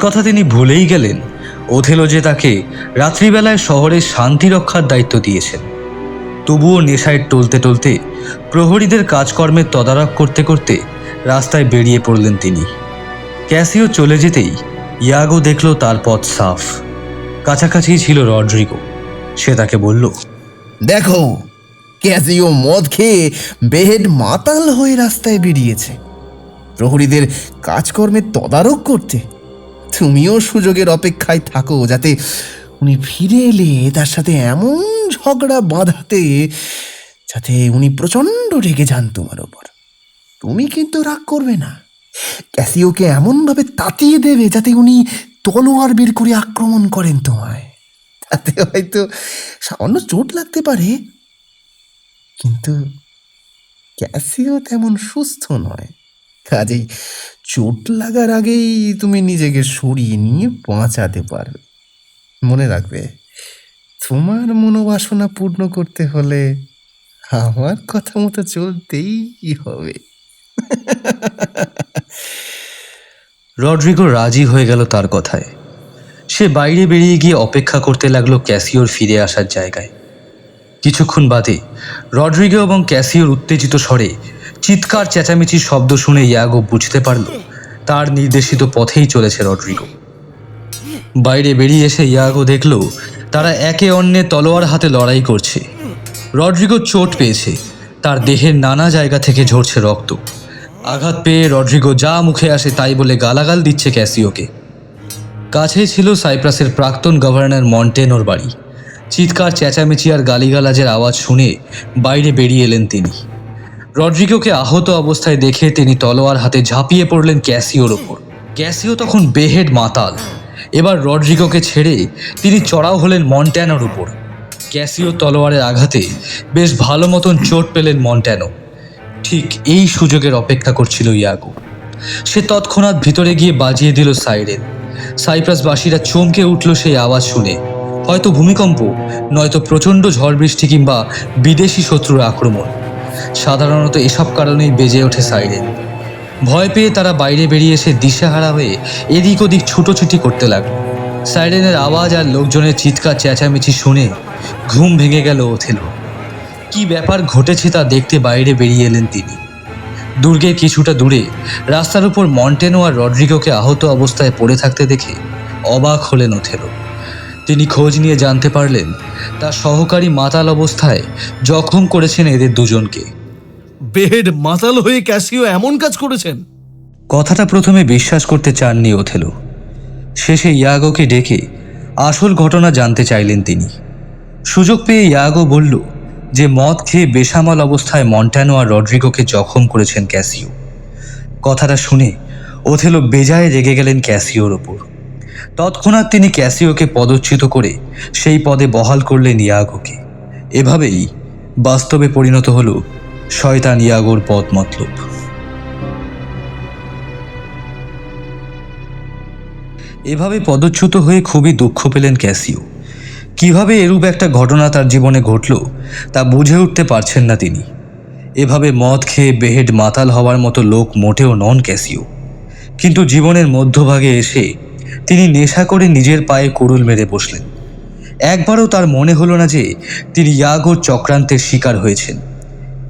কথা তিনি ভুলেই গেলেন ওথেলো যে তাকে রাত্রিবেলায় শহরের শান্তি রক্ষার দায়িত্ব দিয়েছেন। তবুও নেশায় টলতে টলতে প্রহরীদের কাজকর্মের তদারক করতে করতে রাস্তায় বেরিয়ে পড়লেন তিনি। ক্যাসিও চলে যেতেই ইয়াগো দেখল তার পথ সাফ। কাছাকাছি ছিল রড্রিগো। সে তাকে বলল, দেখো, ক্যাসিও মদ খেয়ে বেহেড মাতাল হয়ে রাস্তায় বেরিয়েছে প্রহরীদের কাজকর্মের তদারক করতে। তুমিও সুযোগের অপেক্ষায় থাকো, যাতে উনি ফিরে এলে তার সাথে এমন ঝগড়া বাঁধাতে যাতে উনি প্রচণ্ড রেগে যান তোমার ওপর। তুমি কিন্তু রাগ করবে না, ক্যাসিওকে এমনভাবে তাতিয়ে দেবে যাতে উনি তলোয়ার বের করে আক্রমণ করেন তোমায়। তাতে হয়তো সামান্য চোট লাগতে পারে, কিন্তু ক্যাসিও তেমন সুস্থ নয়। কাজেই চোট লাগার আগেই তুমি নিজেকে সরিয়ে নিয়ে বাঁচাতে পারবে। মনে রাখবে, তোমার মনোবাসনা পূর্ণ করতে হলে আমার কথা মতো চলতেই হবে। রড্রিগো রাজি হয়ে গেল তার কথায়। সে বাইরে বেরিয়ে গিয়ে অপেক্ষা করতে লাগলো ক্যাসিওর ফিরে আসার জায়গায়। কিছুক্ষণ বাদে রড্রিগো এবং ক্যাসিওর উত্তেজিত স্বরে চিৎকার চেঁচামেচির শব্দ শুনে ইয়াগো বুঝতে পারল তার নির্দেশিত পথেই চলেছে রড্রিগো। বাইরে বেরিয়ে এসে ইয়াগো দেখল তারা একে অন্যের তলোয়ার হাতে লড়াই করছে। রড্রিগো চোট পেয়েছে, তার দেহের নানা জায়গা থেকে ঝরছে রক্ত। আঘাত পেয়ে রড্রিগো যা মুখে আসে তাই বলে গালাগাল দিচ্ছে ক্যাসিওকে। কাছেই ছিল সাইপ্রাসের প্রাক্তন গভর্নর মন্টেনোর বাড়ি। চিৎকার চেঁচামেচি আর গালিগালাজের আওয়াজ শুনে বাইরে বেরিয়ে এলেন তিনি। রড্রিগোকে আহত অবস্থায় দেখে তিনি তলোয়ার হাতে ঝাঁপিয়ে পড়লেন ক্যাসিওর ওপর। ক্যাসিও তখন বেহেড মাতাল। এবার রড্রিগোকে ছেড়ে তিনি চড়াও হলেন মন্ট্যানোর উপর। ক্যাসিও তলোয়ারের আঘাতে বেশ ভালো মতন চোট পেলেন মন্ট্যানো। ঠিক এই সুযোগের অপেক্ষা করছিল ইয়াগো। সে তৎক্ষণাৎ ভিতরে গিয়ে বাজিয়ে দিল সাইরেন। সাইপ্রাসবাসীরা চমকে উঠল সেই আওয়াজ শুনে। হয়তো ভূমিকম্প, নয়তো প্রচণ্ড ঝড় বৃষ্টি কিংবা বিদেশি শত্রুর আক্রমণ। সাধারণত এসব কারণেই বেজে ওঠে সাইরেন। ভয় পেয়ে তারা বাইরে বেরিয়ে এসে দিশেহারা হয়ে এদিক ওদিক ছুটোছুটি করতে লাগলো। সাইরেনের আওয়াজ আর লোকজনের চিৎকার চেঁচামেচি শুনে ঘুম ভেঙে গেল ওথেলো। কি ব্যাপার ঘটেছে তা দেখতে বাইরে বেরিয়ে এলেন তিনি। দুর্গের কিছুটা দূরে রাস্তার উপর মন্টেনো আর রড্রিগোকে আহত অবস্থায় পড়ে থাকতে দেখে অবাক হলেন ওথেলো। তিনি খোঁজ নিয়ে জানতে পারলেন তার সহকারী মাতাল অবস্থায় জখম করেছেন এদের দুজনকে। বেহেড মাতাল হয়ে ক্যাসিও এমন কাজ করেছেন? কথাটা প্রথমে বিশ্বাস করতে চাননি ওথেলো। শেষে ইয়াগোকে ডেকে আসল ঘটনা জানতে চাইলেন তিনি। সুযোগ পেয়ে ইয়াগো বলল যে মদ খেয়ে বেসামাল অবস্থায় মন্ট্যানো আর রড্রিগোকে জখম করেছেন ক্যাসিও। কথাটা শুনে ওথেলো বেজায় রেগে গেলেন ক্যাসিওর ওপর। তৎক্ষণাৎ তিনি ক্যাসিওকে পদচ্যুত করে সেই পদে বহাল করলেন ইয়াগোকে। এভাবেই বাস্তবে পরিণত হল শয়তান ইয়াগোর পদ মতলব। এভাবে পদচ্যুত হয়ে খুবই দুঃখ পেলেন ক্যাসিও। কিভাবে এরূপ একটা ঘটনা তার জীবনে ঘটল তা বুঝে উঠতে পারছেন না তিনি। এভাবে মদ খেয়ে বেহেড মাতাল হওয়ার মতো লোক মোটেও নন ক্যাসিও। কিন্তু জীবনের মধ্যভাগে এসে তিনি নেশা করে নিজের পায়ে কুড়ুল মেরে বসলেন। একবারও তার মনে হলো না যে তিনি ইয়াগোর চক্রান্তের শিকার হয়েছেন।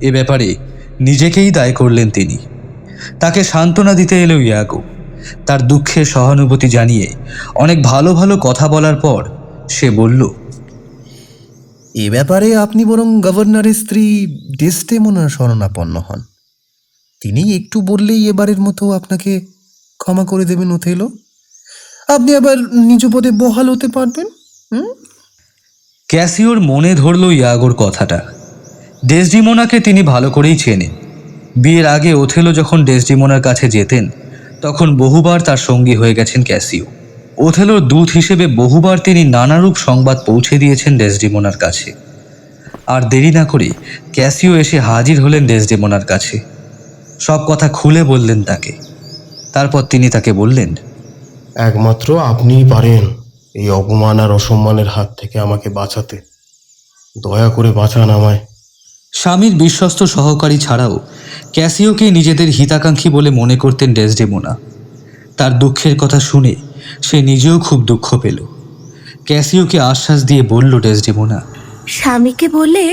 এ ব্যাপারে নিজেকেই দায় করলেন তিনি। তাকে সান্ত্বনা দিতে এলো ইয়াগো। তার দুঃখে সহানুভূতি জানিয়ে অনেক ভালো ভালো কথা বলার পর সে বলল, এ ব্যাপারে আপনি বরং গভর্নরের স্ত্রী ডেসডেমোনার শরণাপন্ন হন। তিনি একটু বললেই এবারের মতো আপনাকে ক্ষমা করে দেবেন ওথেলো। আপনি আবার নিজ পদে বহাল হতে পারবেন। ক্যাসিওর মনে ধরল ইয়াগোর কথাটা। ডেসডিমোনাকে তিনি ভালো করেই চেনেন। বিয়ের আগে ওথেলো যখন ডেসডিমোনার কাছে যেতেন তখন বহুবার তার সঙ্গী হয়ে গেছেন ক্যাসিও। ওথেলোর দূত হিসেবে বহুবার তিনি নানারূপ সংবাদ পৌঁছে দিয়েছেন ডেসডিমোনার কাছে। আর দেরি না করে ক্যাসিও এসে হাজির হলেন ডেসডেমোনার কাছে। সব কথা খুলে বললেন তাকে। তারপর তিনি তাকে বললেন, একমাত্র আপনিই পারেন এই অপমান আর অসম্মানের হাত থেকে আমাকে বাঁচাতে। দয়া করে বাঁচান আমায়। স্বামীর বিশ্বস্ত সহকারী ছাড়াও ক্যাসিওকে নিজেদের হিতাকাঙ্ক্ষী বলে মনে করতেন ডেসডেমোনা। তার দুঃখের কথা শুনে সে নিজেও খুব দুঃখ পেল। ক্যাসিওকে আশ্বাস দিয়ে বলল ডেসডেমোনা, স্বামীকে বলে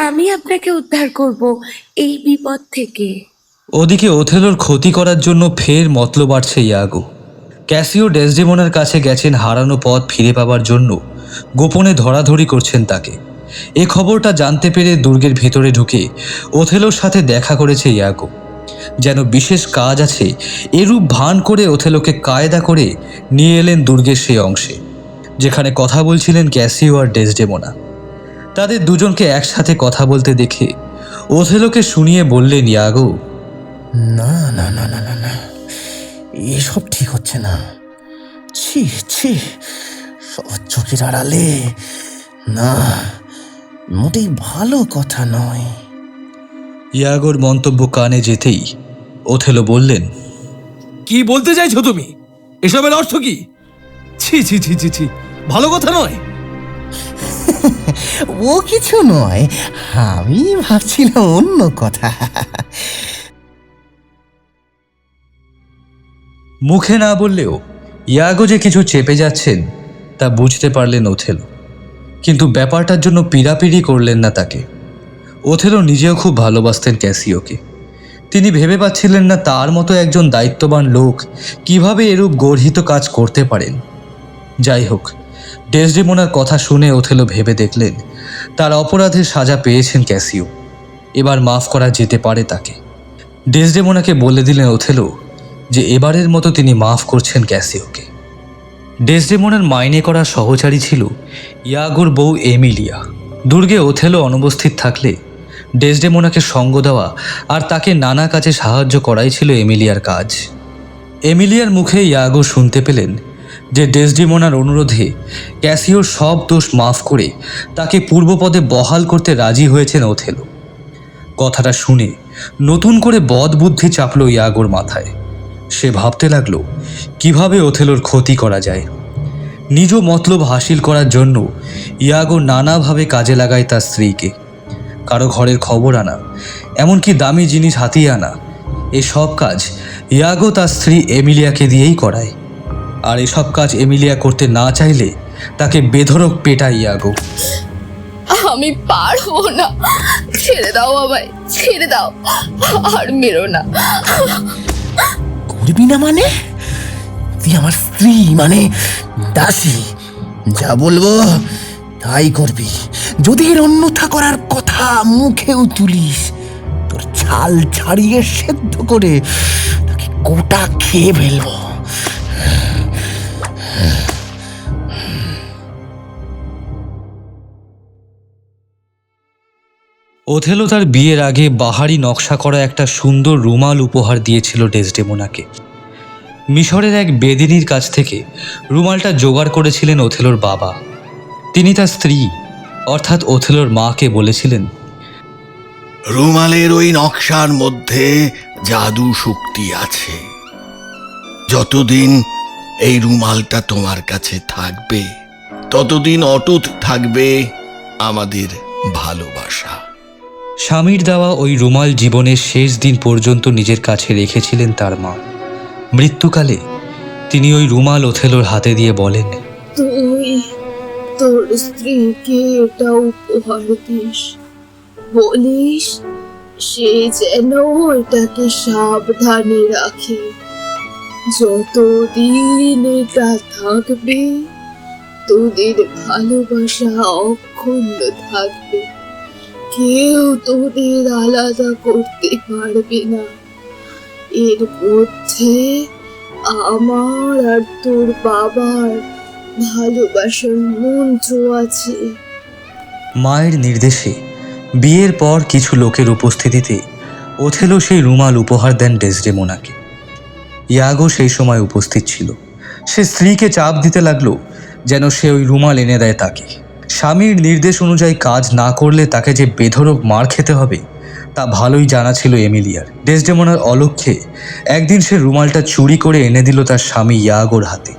আমি আপনাকে উদ্ধার করব এই বিপদ থেকে। ওদিকে ওথেলোর ক্ষতি করার জন্য ফের মতলব বাড়ছে ইয়াগো। ক্যাসিও ডেসডেমোনার কাছে গেছেন হারানো পথ ফিরে পাবার জন্য, গোপনে ধরাধরি করছেন তাকে। এ খবরটা জানতে পেরে দুর্গের ভেতরে ঢুকে ওথেলোর সাথে দেখা করেছে ইয়াগো। যেন বিশেষ কাজ আছে এরূপ ভান করে ওথেলোকে কায়দা করে নিয়ে এলেন দুর্গের সেই অংশে, যেখানে কথা বলছিলেন ক্যাসিও আর ডেসডেমোনা। তাদের দুজনকে একসাথে কথা বলতে দেখে ওথেলোকে শুনিয়ে বললেন ইয়াগো, না না না না না না, এসব ঠিক হচ্ছে না। ছি ছি, সবার চোখের আড়ালে না, মোটেই ভালো কথা নয়। ইয়াগোর মন্তব্য কানে যেতেই ওথেলো বললেন, কি বলতে চাইছো তুমি? এসবের অর্থ কি? ছি ছি ছি ছি ছি, ভালো কথা নয়। ও কিছু নয়, আমি ভাবছিলাম অন্য কথা। মুখে না বললেও ইয়াগো যে কিছু চেপে যাচ্ছেন তা বুঝতে পারলেন ওথেলো, কিন্তু ব্যাপারটার জন্য পীড়াপিড়ি করলেন না তাকে। ওথেলো নিজেও খুব ভালোবাসতেন ক্যাসিওকে। তিনি ভেবে পাচ্ছিলেন না তার মতো একজন দায়িত্ববান লোক কিভাবে এরূপ গর্হিত কাজ করতে পারেন। যাই হোক, ডেসডেমোনার কথা শুনে ওথেলো ভেবে দেখলেন তার অপরাধের সাজা পেয়েছেন ক্যাসিও, এবার মাফ করা যেতে পারে তাকে। ডেসডেমোনাকে বলে দিলেন ওথেলো যে এবারের মতো তিনি মাফ করছেন ক্যাসিওকে। ডেসডেমোনার মাইনে করা সহচারী ছিল ইয়াগোর বউ এমিলিয়া। দুর্গে ওথেলো অনুপস্থিত থাকলে ডেসডেমোনাকে সঙ্গ দেওয়া আর তাকে নানা কাজে সাহায্য করাই ছিল এমিলিয়ার কাজ। এমিলিয়ার মুখে ইয়াগো শুনতে পেলেন যে ডেসডেমোনার অনুরোধে ক্যাসিওর সব দোষ মাফ করে তাকে পূর্বপদে বহাল করতে রাজি হয়েছেন ওথেলো। কথাটা শুনে নতুন করে বদবুদ্ধি চাপল ইয়াগোর মাথায়। সে ভাবতে লাগলো কিভাবে ওথেলোর ক্ষতি করা যায়। নিজ মতলব হাসিল করার জন্য ইয়াগো নানাভাবে কাজে লাগায় তার স্ত্রীকে। কারো ঘরের খবর আনা, এমনকি দামি জিনিস হাতিয়ে আনা, এসব কাজ ইয়াগো তার স্ত্রী এমিলিয়াকে দিয়েই করায়। আর এসব কাজ এমিলিয়া করতে না চাইলে তাকে বেধড়ক পেটায় ইয়াগো। আমি পারবো না, ছেড়ে দাও আমায়, ছেড়ে দাও, আর মেরো না। করবি না মানে? তুই আমার স্ত্রী মানে দাসী, যা বলবো তাই করবি। যদি এর অন্যথা করার কথা মুখেও তুলিস, তোর ছাল ছাড়িয়ে সেদ্ধ করে তাকে গোটা খেয়ে ফেলবো। ওথেলো তার বিয়ের আগে বাহারি নকশা করা একটা সুন্দর রুমাল উপহার দিয়েছিল ডেসডেমোনাকে। মিশরের এক বেদিনীর কাছ থেকে রুমালটা জোগাড় করেছিলেন ওথেলোর বাবা। তিনি তার স্ত্রী অর্থাৎ ওথেলোর মাকে বলেছিলেন, রুমালের ওই নকশার মধ্যে জাদু শক্তি আছে। যতদিন এই রুমালটা তোমার কাছে থাকবে ততদিন অটুট থাকবে আমাদের ভালোবাসা। স্বামীর দেওয়া ওই রুমাল জীবনের শেষ দিন পর্যন্ত নিজের কাছে রেখেছিলেন তার মা। মৃত্যুকালে তিনি ওই রুমাল ওথেলোর হাতে দিয়ে বলেন, তুই তোর স্ত্রীকে এটা উপহার দিস, বলিস সে যেন এটাকে সাবধানে রাখে। যতদিন এটা থাকবে তোদের ভালোবাসা অক্ষুণ্ণ থাকবে, কেউ তোদের আলাদা করতে পারবে না। এর মধ্যে আমার আর তোর বাবার ভালোবাসার মন্ত্র আছে। মায়ের নির্দেশে বিয়ের পর কিছু লোকের উপস্থিতিতে ওথেলো সেই রুমাল উপহার দেন ডেসডেমোনাকে। ইয়াগো সেই সময় উপস্থিত ছিল। সে স্ত্রীকে চাপ দিতে লাগলো যেন সে ওই রুমাল এনে দেয় তাকে। স্বামীর নির্দেশ অনুযায়ী কাজ না করলে তাকে যে বেধড়ক মার খেতে হবে তা ভালোই জানা ছিল এমিলিয়ার। ডেসডেমোনার অলক্ষ্যে একদিন সে রুমালটা চুরি করে এনে দিল তার স্বামী ইয়াগোর হাতে।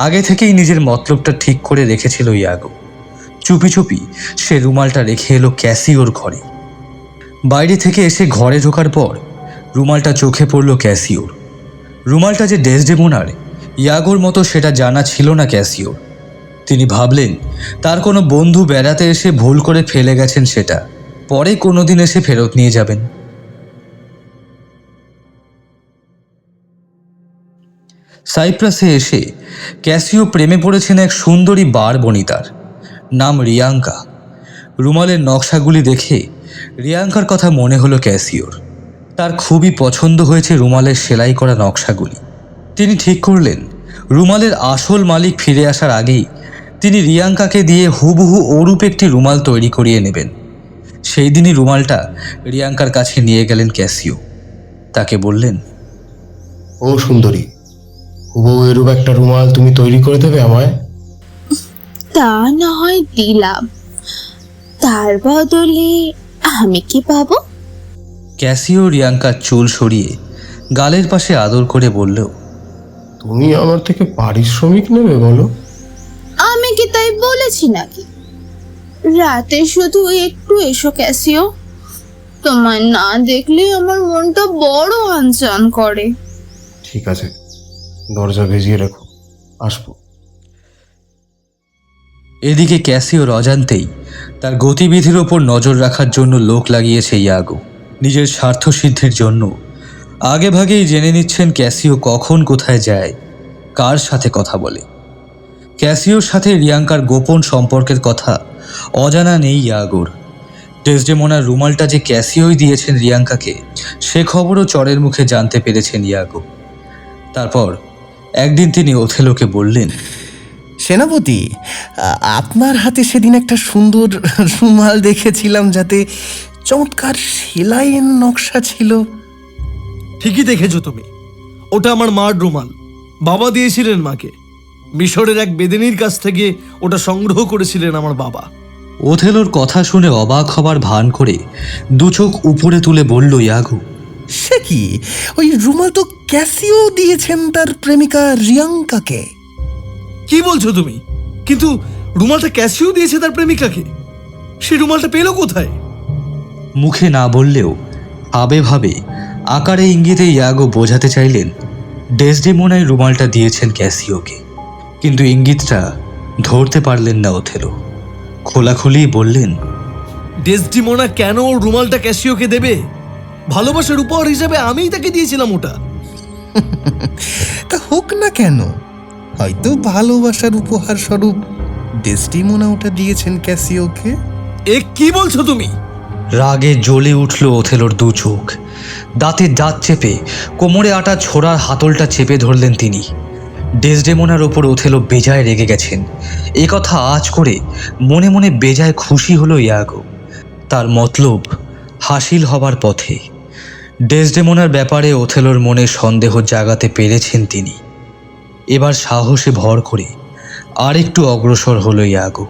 আগে থেকেই নিজের মতলবটা ঠিক করে রেখেছিল ইয়াগো। চুপি চুপি সে রুমালটা রেখে এলো ক্যাসিওর ঘরে। বাইরে থেকে এসে ঘরে ঢোকার পর রুমালটা চোখে পড়ল ক্যাসিওর। রুমালটা যে ডেসডেমোনার, ইয়াগোর মতো সেটা জানা ছিল না ক্যাসিওর। তিনি ভাবলেন তার কোনো বন্ধু বেড়াতে এসে ভুল করে ফেলে গেছেন, সেটা পরে কোনোদিন এসে ফেরত নিয়ে যাবেন। সাইপ্রাসে এসে ক্যাসিও প্রেমে পড়েছেন এক সুন্দরী বার বনিতার, নাম রিয়াঙ্কা। রুমালের নকশাগুলি দেখে রিয়াঙ্কার কথা মনে হলো ক্যাসিওর। তার খুবই পছন্দ হয়েছে রুমালের সেলাই করা নকশাগুলি। তিনি ঠিক করলেন রুমালের আসল মালিক ফিরে আসার আগেই তিনি রিয়াঙ্কাকে দিয়ে হুবহু ওরূপ একটি রুমাল তৈরি করিয়ে নেবেন। সেই দিনই রুমালটা রিয়াঙ্কার কাছে নিয়ে গেলেন ক্যাসিও। তাকে বললেন, ও সুন্দরী, হুবহু এরূপ একটা রুমাল তুমি তৈরি করে দেবে আমায়? তা না হয় দিলাম, তার বদলে আমি কি পাবো? ক্যাসিও রিয়াঙ্কার চুল সরিয়ে গালের পাশে আদর করে বলল, তুমি আমার থেকে পারিশ্রমিক নেবে বলো? আমি কি তাই বলেছি নাকি? রাতে শুধু একটু এসো ক্যাসিও, তোমায় না দেখলে আমার মনটা বড় আনচান করে। ঠিক আছে, দরজা ভেজিয়ে রাখো, আসবো। এদিকে ক্যাসিওর অজান্তেই তার গতিবিধির ওপর নজর রাখার জন্য লোক লাগিয়েছে ইয়াগো। নিজের স্বার্থসিদ্ধির জন্য আগেভাগেই জেনে নিচ্ছেন ক্যাসিও কখন কোথায় যায়, কার সাথে কথা বলে। ক্যাসিওর সাথে রিয়াঙ্কার গোপন সম্পর্কের কথা অজানা নেই ইয়াগোর। ডেসডেমোনার রুমালটা যে ক্যাসিওই দিয়েছেন রিয়াঙ্কাকে, সে খবরও চরের মুখে জানতে পেরেছেন ইয়াগো। তারপর একদিন তিনি ওথেলোকে বললেন, সেনাপতি, আপনার হাতে সেদিন একটা সুন্দর রুমাল দেখেছিলাম, যাতে চমৎকার সেলাইয়ের নকশা ছিল। ঠিকই দেখেছো তুমি, ওটা আমার মার রুমাল। বাবা দিয়েছিলেন মাকে। মিশরের এক বেদেনীর কাছ থেকে ওটা সংগ্রহ করেছিলেন আমার বাবা। ওথেলোর কথা শুনে অবাক হবার ভান করে দু চোখ উপরে তুলে বলল ইয়াগো, সে কি, ওই রুমাল তো ক্যাসিও দিয়েছেন তার প্রেমিকা রিয়াঙ্কাকে। কি বলছো তুমি? কিন্তু রুমালটা ক্যাসিও দিয়েছে তার প্রেমিকাকে। সে রুমালটা পেলো কোথায়? মুখে না বললেও আবে ভাবে আকারে ইঙ্গিতে ইয়াগো বোঝাতে চাইলেন ডেসডেমোনাই রুমালটা দিয়েছেন ক্যাসিওকে। কিন্তু ইঙ্গিতটা ধরতে পারলেন না ওথেলো। খোলাখুলি বললেন, ডেসডিমোনা কেন ওর রুমালটা ক্যাসিওকে দেবে? ভালোবাসার উপহার হিসেবে আমিই তাকে দিয়েছিলাম ওটা। তা হোক না কেন, হয়তো ভালোবাসার উপহার স্বরূপ ডেসডিমোনা ওটা দিয়েছেন ক্যাসিওকে। এ কি বলছো তুমি? রাগে জ্বলে উঠল ওথেলোর দু চোখ। দাঁতে দাঁত চেপে কোমরে আটা ছোড়ার হাতলটা চেপে ধরলেন তিনি। ডেসডেমোনার ওপর ওথেলো বেজায় রেগে গেছেন। এ কথা আজ করে মনে মনে বেজায় খুশি হলো ইয়াগো। তার মতলব হাসিল হবার পথে। ডেসডেমোনার ব্যাপারে ওথেলোর মনে সন্দেহ জাগাতে পেরেছেন তিনি। এবার সাহসে ভর করে আর একটু অগ্রসর হলো ইয়াগো।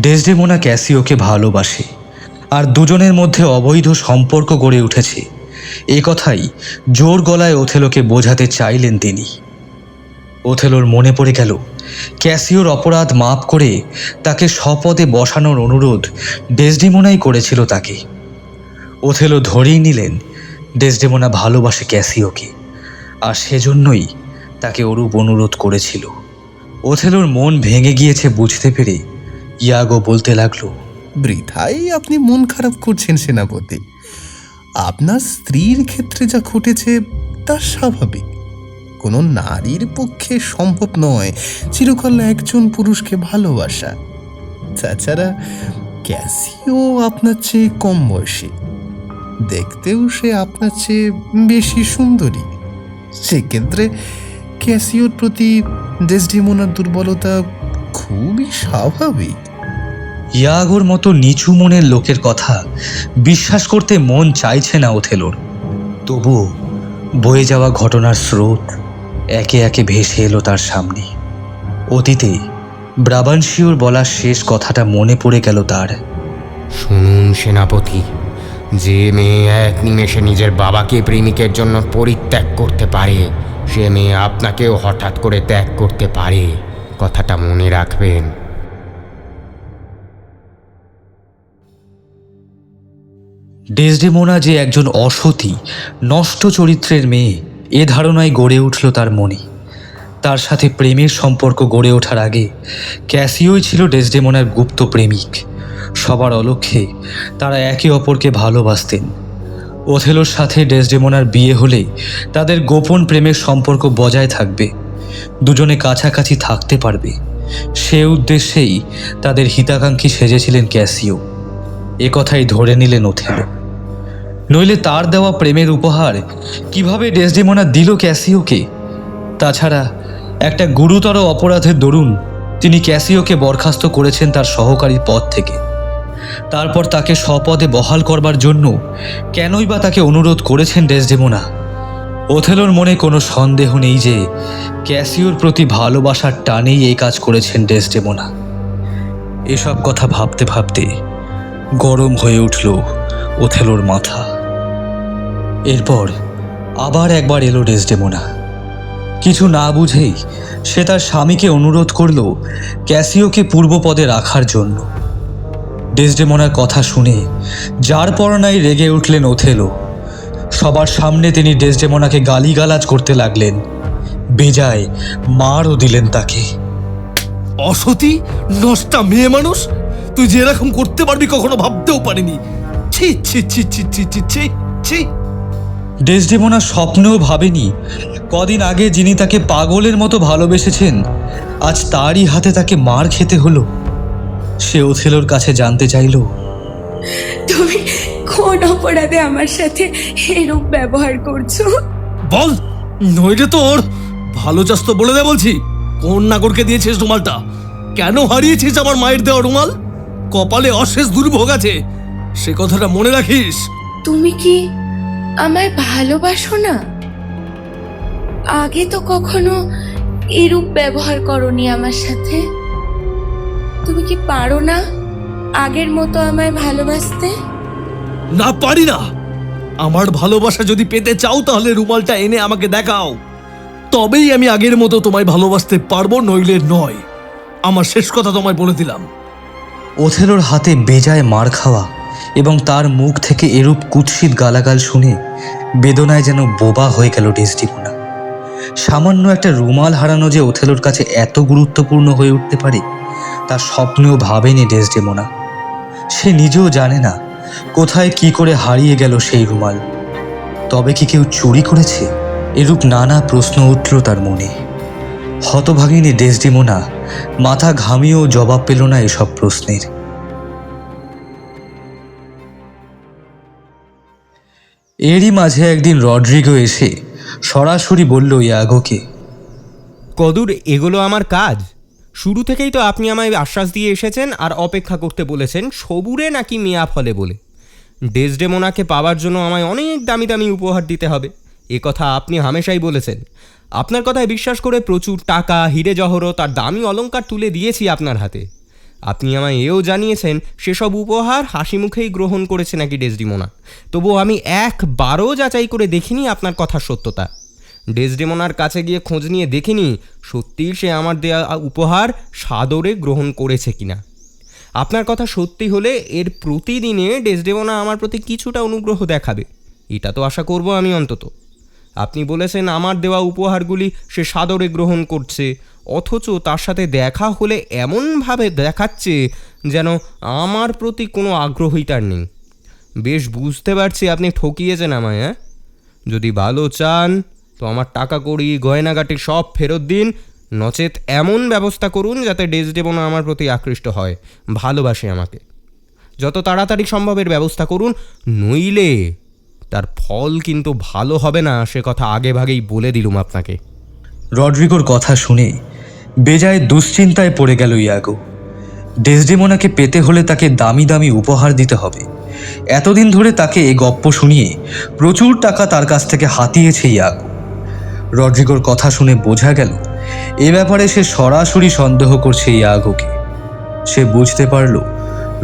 ডেসডেমোনা ক্যাসিওকে ভালোবাসে, আর দুজনের মধ্যে অবৈধ সম্পর্ক গড়ে উঠেছে, এ কথাই জোর গলায় ওথেলোকে বোঝাতে চাইলেন তিনি। ওথেলোর মনে পড়ে গেল ক্যাসিওর অপরাধ মাপ করে তাকে স্বপদে বসানোর অনুরোধ ডেসডেমোনাই করেছিল তাকে। ওথেলো ধরেই নিলেন ডেসডেমোনা ভালোবাসে ক্যাসিওকে, আর সেজন্যই তাকে ওরূপ অনুরোধ করেছিল। ওথেলোর মন ভেঙে গিয়েছে বুঝতে পেরে ইয়াগো বলতে লাগলো, বৃথাই আপনি মন খারাপ করছেন সেনাপতি। আপনার স্ত্রীর ক্ষেত্রে যা ঘটেছে তা স্বাভাবিক। কোনো নারীর পক্ষে সম্ভব নয় চিরকাল একজন পুরুষকে ভালোবাসা। তাছাড়া ক্যাসিও আপনার চেয়ে কম বয়সী, দেখতেও সে আপনার চেয়ে বেশি সুন্দরী। সেক্ষেত্রে ক্যাসিওর প্রতি ডেসডিমোনার দুর্বলতা খুবই স্বাভাবিক। ইয়াগোর মতো নিচু মনের লোকের কথা বিশ্বাস করতে মন চাইছে না ওথেলোর। তবুও বয়ে যাওয়া ঘটনার স্রোত একে একে ভেসে এলো তার সামনে। অতীতে ব্রাবানশিওর বলা শেষ কথাটা মনে পড়ে গেল তার। শুনুন সেনাপতি, যে মেয়ে এক নিমেষে নিজের বাবাকে প্রেমিকের জন্য পরিত্যাগ করতে পারে, সে মেয়ে আপনাকেও হঠাৎ করে ত্যাগ করতে পারে। কথাটা মনে রাখবেন। ডেসডেমোনা যে একজন অসতী নষ্ট চরিত্রের মেয়ে, এ ধারণায় গড়ে উঠল তার মনে। তার সাথে প্রেমের সম্পর্ক গড়ে ওঠার আগে ক্যাসিওই ছিল ডেসডেমোনার গুপ্ত প্রেমিক। সবার অলক্ষ্যে তারা একে অপরকে ভালোবাসতেন। ওথেলোর সাথে ডেসডেমোনার বিয়ে হলে তাদের গোপন প্রেমের সম্পর্ক বজায় থাকবে, দুজনে কাছাকাছি থাকতে পারবে। সে উদ্দেশ্যেই তাদের হিতাকাঙ্ক্ষী সেজেছিলেন ক্যাসিও। এ কথাই ধরে নিলেন ওথেলো। নইলে তার দেওয়া প্রেমের উপহার কিভাবে ডেসডেমোনা দিল ক্যাসিওকে? তাছাড়া একটা গুরুতর অপরাধের দরুন তিনি ক্যাসিওকে বরখাস্ত করেছেন তার সহকারীর পদ থেকে। তারপর তাকে স্বপদে বহাল করবার জন্য কেনই বা তাকে অনুরোধ করেছেন ডেসডেমোনা? ওথেলোর মনে কোনো সন্দেহ নেই যে ক্যাসিওর প্রতি ভালোবাসার টানেই এই কাজ করেছেন ডেসডেমোনা। এসব কথা ভাবতে ভাবতে গরম হয়ে উঠল ওথেলোর মাথা। এরপর আবার একবার এলো ডেসডেমোনা। কিছু না বুঝেই সে তার স্বামীকে অনুরোধ করল ক্যাসিওকে পূর্বপদে রাখার জন্য। ডেসডেমোনার কথা শুনে যার পরনাই রেগে উঠলেন ওথেলো। সবার সামনে তিনি ডেসডেমোনাকে গালিগালাজ করতে লাগলেন, বেজায় মারও দিলেন তাকে। অসতী নষ্টা মেয়ে মানুষ, তুই যে এরকম করতে পারবি কখনো ভাবতেও পারিনি। ছি ছি ছি ছি ছি ছি ছি ছি। ডেসডেমোনা স্বপ্নেও ভাবেনি কদিন আগে যিনি তাকে পাগলের মতো ভালোবেসেছেন, আজ তারই হাতে তাকে মার খেতে হলো। সে ওথেলোর কাছে জানতে চাইল, তুমি কোন অপরাধে আমার সাথে এরূপ ব্যবহার করছো? বল, নইলে তোর ভালো চাস তো বলে দে বলছি। কোন নাগরকে দিয়েছিস রুমালটা? কেন হারিয়েছিস আমার মায়ের দেওয়া রুমাল? কপালে অশেষ দুর্ভোগ আছে, সে কথাটা মনে রাখিস। তুমি কি আমায় ভালোবাসো না? আগে তো কখনো এরূপ ব্যবহার করনি আমার সাথে। তুমি কি পারো না আগের মতো আমায় ভালোবাসতে? না, পারি না। আমার ভালোবাসা যদি পেতে চাও তাহলে রুমালটা এনে আমাকে দেখাও, তবেই আমি আগের মতো তোমায় ভালোবাসতে পারবো, নইলে নয়। আমার শেষ কথা তোমায় বলে দিলাম। ওথেলোর হাতে বেজায় মার খাওয়া এবং তার মুখ থেকে এরূপ কুৎসিত গালাগাল শুনে বেদনায় যেন বোবা হয়ে গেল ডেসডেমোনা। সামান্য একটা রুমাল হারানো যে ওথেলোর কাছে এত গুরুত্বপূর্ণ হয়ে উঠতে পারে তা স্বপ্নেও ভাবেনি ডেসডেমোনা। সে নিজেও জানে না কোথায় কি করে হারিয়ে গেল সেই রুমাল। তবে কি কেউ চুরি করেছে? এরূপ নানা প্রশ্ন উঠল তার মনে। হতভাগিনী ডেসডেমোনা মাথা ঘামিয়েও জবাব পেল না এসব প্রশ্নের। এরই মাঝে একদিন রড্রিগো এসে সরাসরি বলল ইয়াগোকে, কদূর এগুলো আমার কাজ? শুরু থেকেই তো আপনি আমায় আশ্বাস দিয়ে এসেছেন আর অপেক্ষা করতে বলেছেন সবুরে নাকি মেয়া ফলে বলে। ডেসডেমোনাকে পাওয়ার জন্য আমায় অনেক দামি দামি উপহার দিতে হবে, এ কথা আপনি হামেশাই বলেছেন। আপনার কথায় বিশ্বাস করে প্রচুর টাকা, হিরে জহরত আর দামি অলংকার তুলে দিয়েছি আপনার হাতে। আপনি আমায় এও জানিয়েছেন সেসব উপহার হাসি মুখেই গ্রহণ করেছে নাকি ডেসডেমোনা। তবুও আমি একবারও যাচাই করে দেখিনি আপনার কথার সত্যতা। ডেসডেমোনার কাছে গিয়ে খোঁজ নিয়ে দেখিনি সত্যিই সে আমার দেয়া উপহার সাদরে গ্রহণ করেছে কিনা। আপনার কথা সত্যি হলে এর প্রতিদিনে ডেসডেমোনা আমার প্রতি কিছুটা অনুগ্রহ দেখাবে, এটা তো আশা করব আমি অন্তত। আপনি বলেছেন আমার দেওয়া উপহারগুলি সে সাদরে গ্রহণ করছে, অথচ তার সাথে দেখা হলে এমনভাবে দেখাচ্ছে যেন আমার প্রতি কোনো আগ্রহই তার নেই। বেশ বুঝতে পারছি আপনি ঠকিয়েছেন আমায়। যদি ভালো চান তো আমার টাকা কড়ি গয়নাগাটি সব ফেরত দিন, নচেত এমন ব্যবস্থা করুন যাতে ডেসডেমোনা আমার প্রতি আকৃষ্ট হয়, ভালোবাসে আমাকে। যত তাড়াতাড়ি সম্ভবের ব্যবস্থা করুন, নইলে তার ফল কিন্তু ভালো হবে না, সে কথা আগে ভাগেই বলে দিলুম আপনাকে। রড্রিগোর কথা শুনে বেজায় দুশ্চিন্তায় পড়ে গেল ইয়াগো। ডেসডেমোনাকে পেতে হলে তাকে দামি দামি উপহার দিতে হবে। এতদিন ধরে তাকে এই গপ্প শুনিয়ে প্রচুর টাকা তার কাছ থেকে হাতিয়েছে ইয়াগো। রড্রিগোর কথা শুনে বোঝা গেল এ ব্যাপারে সে সরাসরি সন্দেহ করছে ইয়াগোকে। সে বুঝতে পারল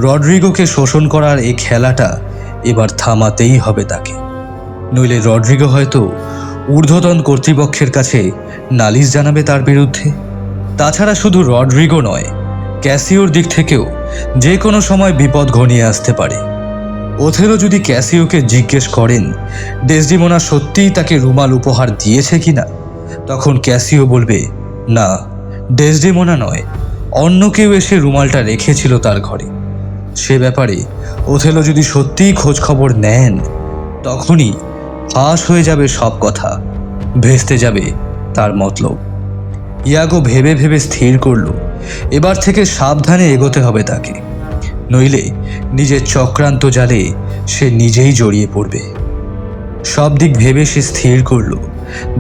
রড্রিগোকে শোষণ করার এই খেলাটা এবার থামাতেই হবে তাকে, নইলে রড্রিগো হয়তো ঊর্ধ্বতন কর্তৃপক্ষের কাছে নালিশ জানাবে তার বিরুদ্ধে। তাছাড়া শুধু রড্রিগো নয়, ক্যাসিওর দিক থেকেও যে কোনো সময় বিপদ ঘনিয়ে আসতে পারে। ওথেলো যদি ক্যাসিওকে জিজ্ঞেস করেন ডেসডিমোনা সত্যিই তাকে রুমাল উপহার দিয়েছে কিনা, তখন ক্যাসিও বলবে না, ডেসডিমোনা নয়, অন্য কেউ এসে রুমালটা রেখেছিল তার ঘরে। সে ব্যাপারে ওথেলো যদি সত্যিই খোঁজ খবর নেন, তখনই ফাঁস হয়ে যাবে সব কথা, ভেস্তে যাবে তার মতলব। ইয়াগো ভেবে ভেবে স্থির করল এবার থেকে সাবধানে এগোতে হবে তাকে, নইলে নিজের চক্রান্ত জালে সে নিজেই জড়িয়ে পড়বে। সব দিক ভেবে সে স্থির করল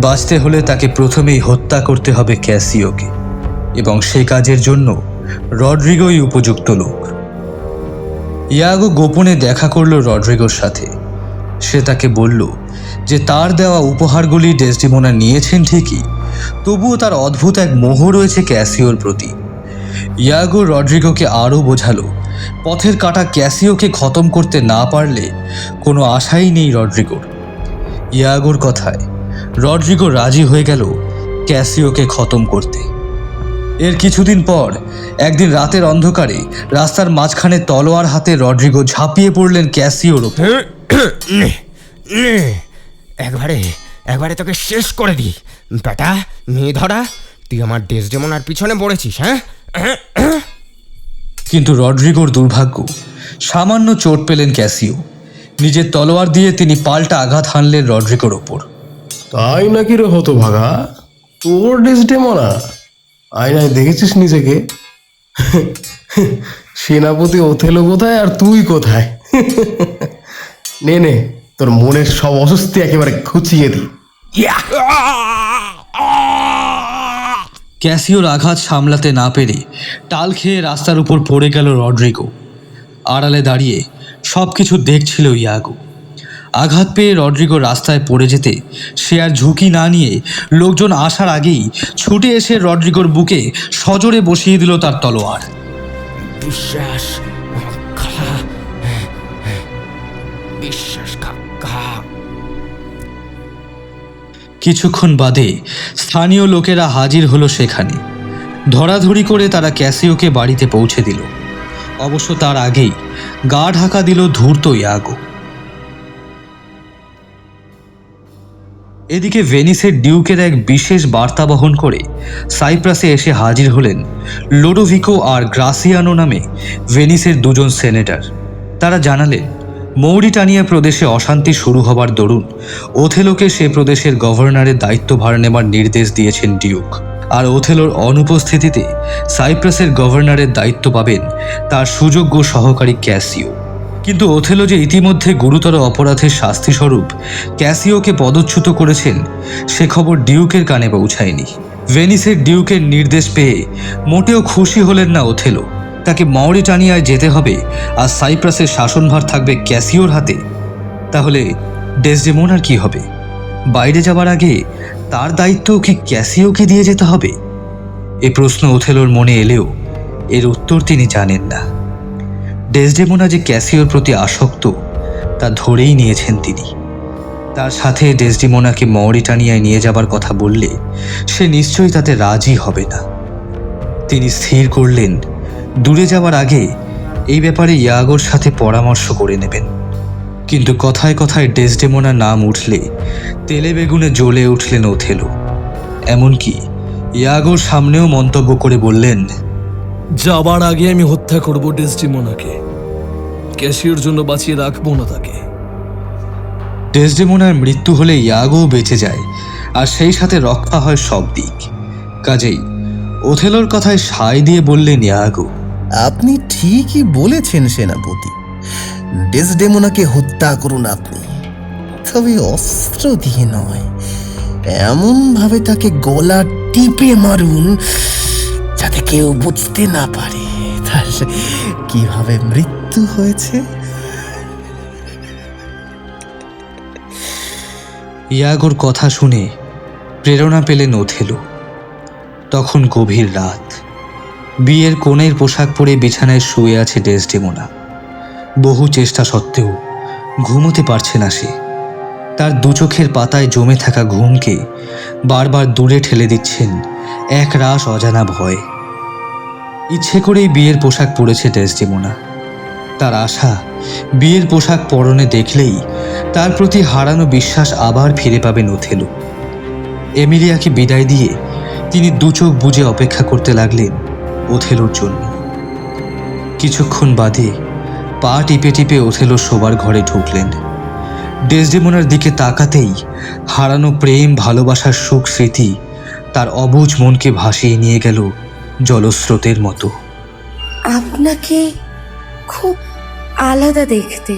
বাঁচতে হলে তাকে প্রথমেই হত্যা করতে হবে ক্যাসিওকে, এবং সে কাজের জন্য রড্রিগোই উপযুক্ত লোক। ইয়াগো গোপনে দেখা করল রড্রিগোর সাথে। সে তাকে বলল যে তার দেওয়া উপহারগুলি ডেসডিমোনা নিয়েছেন ঠিকই, তবুও তার অদ্ভুত এক মোহ রয়েছে ক্যাসিওর প্রতি। ইয়াগো রড্রিগোকে আরও বোঝালো পথের কাটা ক্যাসিওকে খতম করতে না পারলে কোনো আশাই নেই রড্রিগোর। ইয়াগোর কথায় রড্রিগো রাজি হয়ে গেল ক্যাসিওকে খতম করতে। এর কিছুদিন পর একদিন রাতের অন্ধকারে রাস্তার মাঝখানে তলোয়ার হাতে রড্রিগো ঝাঁপিয়ে পড়লেন ক্যাসিওর ওপর। একবারে তোকে শেষ করে দি বেটা, মেয়ে ধরা, তুই আমার ডেসডেমোনার পিছনে পড়েছিস, হ্যাঁ? কিন্তু রড্রিগোর দুর্ভাগ্য, সামান্য চোট পেলেন ক্যাসিও। নিজের তলোয়ার দিয়ে তিনি পাল্টা আঘাত হানলেন রড্রিগোর ওপর। তাই নাকি রে হতভাগা, তোর ডেসডেমোনা? আয়নায় দেখেছিস নিজেকে? সেনাপতি ওথেলো কোথায় আর তুই কোথায়? নে নে, তোর মনের সব অস্বস্তি একেবারে খুঁচিয়ে দি। ক্যাসিওর আঘাত সামলাতে না পেরে টাল খেয়ে রাস্তার উপর পড়ে গেল রড্রিগো। আড়ালে দাঁড়িয়ে সব কিছু দেখছিল ইয়াগো। আঘাত পেয়ে রড্রিগো রাস্তায় পড়ে যেতে সে আর ঝুঁকি না নিয়ে লোকজন আসার আগেই ছুটে এসে রড্রিগোর বুকে সজোরে বসিয়ে দিল তার তলোয়ার। বিশ্বাস কিছুক্ষণ বাদে স্থানীয় লোকেরা হাজির হলো সেখানে। ধরাধরি করে তারা ক্যাসিওকে বাড়িতে পৌঁছে দিল। অবশ্য তার আগেই গা ঢাকা দিল ধূর্ত ইয়াগো। এদিকে ভেনিসের ডিউকের এক বিশেষ বার্তা বহন করে সাইপ্রাসে এসে হাজির হলেন লোডোভিকো আর গ্রাসিয়ানো নামে ভেনিসের দুজন সেনেটর। তারা জানালেন মৌরিটানিয়া প্রদেশে অশান্তি শুরু হবার দরুন ওথেলোকে সে প্রদেশের গভর্নরের দায়িত্বভার নেবার নির্দেশ দিয়েছেন ডিউক, আর ওথেলোর অনুপস্থিতিতে সাইপ্রাসের গভর্নরের দায়িত্ব পাবেন তার সুযোগ্য সহকারী ক্যাসিও। কিন্তু ওথেলো যে ইতিমধ্যে গুরুতর অপরাধের শাস্তিস্বরূপ ক্যাসিওকে পদচ্যুত করেছেন, সে খবর ডিউকের কানে পৌঁছায়নি। ভেনিসের ডিউকের নির্দেশ পেয়ে মোটেও খুশি হলেন না ওথেলো। তাকে মৌরিটানিয়ায় যেতে হবে আর সাইপ্রাসের শাসনভার থাকবে ক্যাসিওর হাতে। তাহলে ডেসডেমোনার কি হবে? বাইরে যাবার আগে তার দায়িত্ব কি ক্যাসিওকে দিয়ে যেতে হবে? এ প্রশ্ন ওথেলোর মনে এলেও এর উত্তর তিনি জানেন না। ডেসডেমোনা যে ক্যাসিওর প্রতি আসক্ত তা ধরেই নিয়েছেন তিনি। তার সাথে ডেসডেমোনাকে মৌরিটানিয়ায় নিয়ে যাবার কথা বললে সে নিশ্চয়ই তাতে রাজি হবে না। তিনি স্থির করলেন দূরে যাওয়ার আগে এই ব্যাপারে ইয়াগোর সাথে পরামর্শ করে নেবেন। কিন্তু কথায় কথায় ডেসডেমোনার নাম উঠলে তেলে বেগুনে জ্বলে উঠলেন ওথেলো। এমনকি ইয়াগোর সামনেও মন্তব্য করে বললেন, যাবার আগে আমি হত্যা করব ডেসডেমোনাকে, ক্যাসিওর জন্য বাঁচিয়ে রাখবো না তাকে। ডেসডেমোনার মৃত্যু হলে ইয়াগো বেঁচে যায়, আর সেই সাথে রক্ষা হয় সব দিক। কাজেই ওথেলোর কথায় সায় দিয়ে বললেন ইয়াগো, আপনি ঠিকই বলেছেন সেনাপতি, ডেসডেমোনাকে হত্যা করুন আপনি, তবে অস্ত্র দিয়ে নয়, এমন ভাবে তাকে গলা টিপে মারুন যাতে কেউ বুঝতে না পারে তার কিভাবে মৃত্যু হয়েছে। ইয়াগোর কথা শুনে প্রেরণা পেলেন ওথেলো। তখন গভীর রাত, বিয়ের কনের পোশাক পরে বিছানায় শুয়ে আছে ডেসডেমোনা। বহু চেষ্টা সত্ত্বেও ঘুমোতে পারছে না সে। তার দু চোখের পাতায় জমে থাকা ঘুমকে বারবার দূরে ঠেলে দিচ্ছেন এক রাশ অজানা ভয়। ইচ্ছে করেই বিয়ের পোশাক পরেছে ডেসডেমোনা। তার আশা বিয়ের পোশাক পরনে দেখলেই তার প্রতি হারানো বিশ্বাস আবার ফিরে পাবেন ওথেলো। এমিলিয়াকে বিদায় দিয়ে তিনি দু চোখ বুজে অপেক্ষা করতে লাগলেন ওথেলোর জন্য। কিছুক্ষণ বাদে পা টিপে টিপে ওথেলো শোবার ঘরে ঢুকলেন। ডেসডেমোনার দিকে তাকাতেই হারানো প্রেম, ভালোবাসার সুখ স্মৃতি তার অবুঝ মনকে ভাসিয়ে নিয়ে গেল জলস্রোতের মতো। আপনাকে খুব আলাদা দেখতে,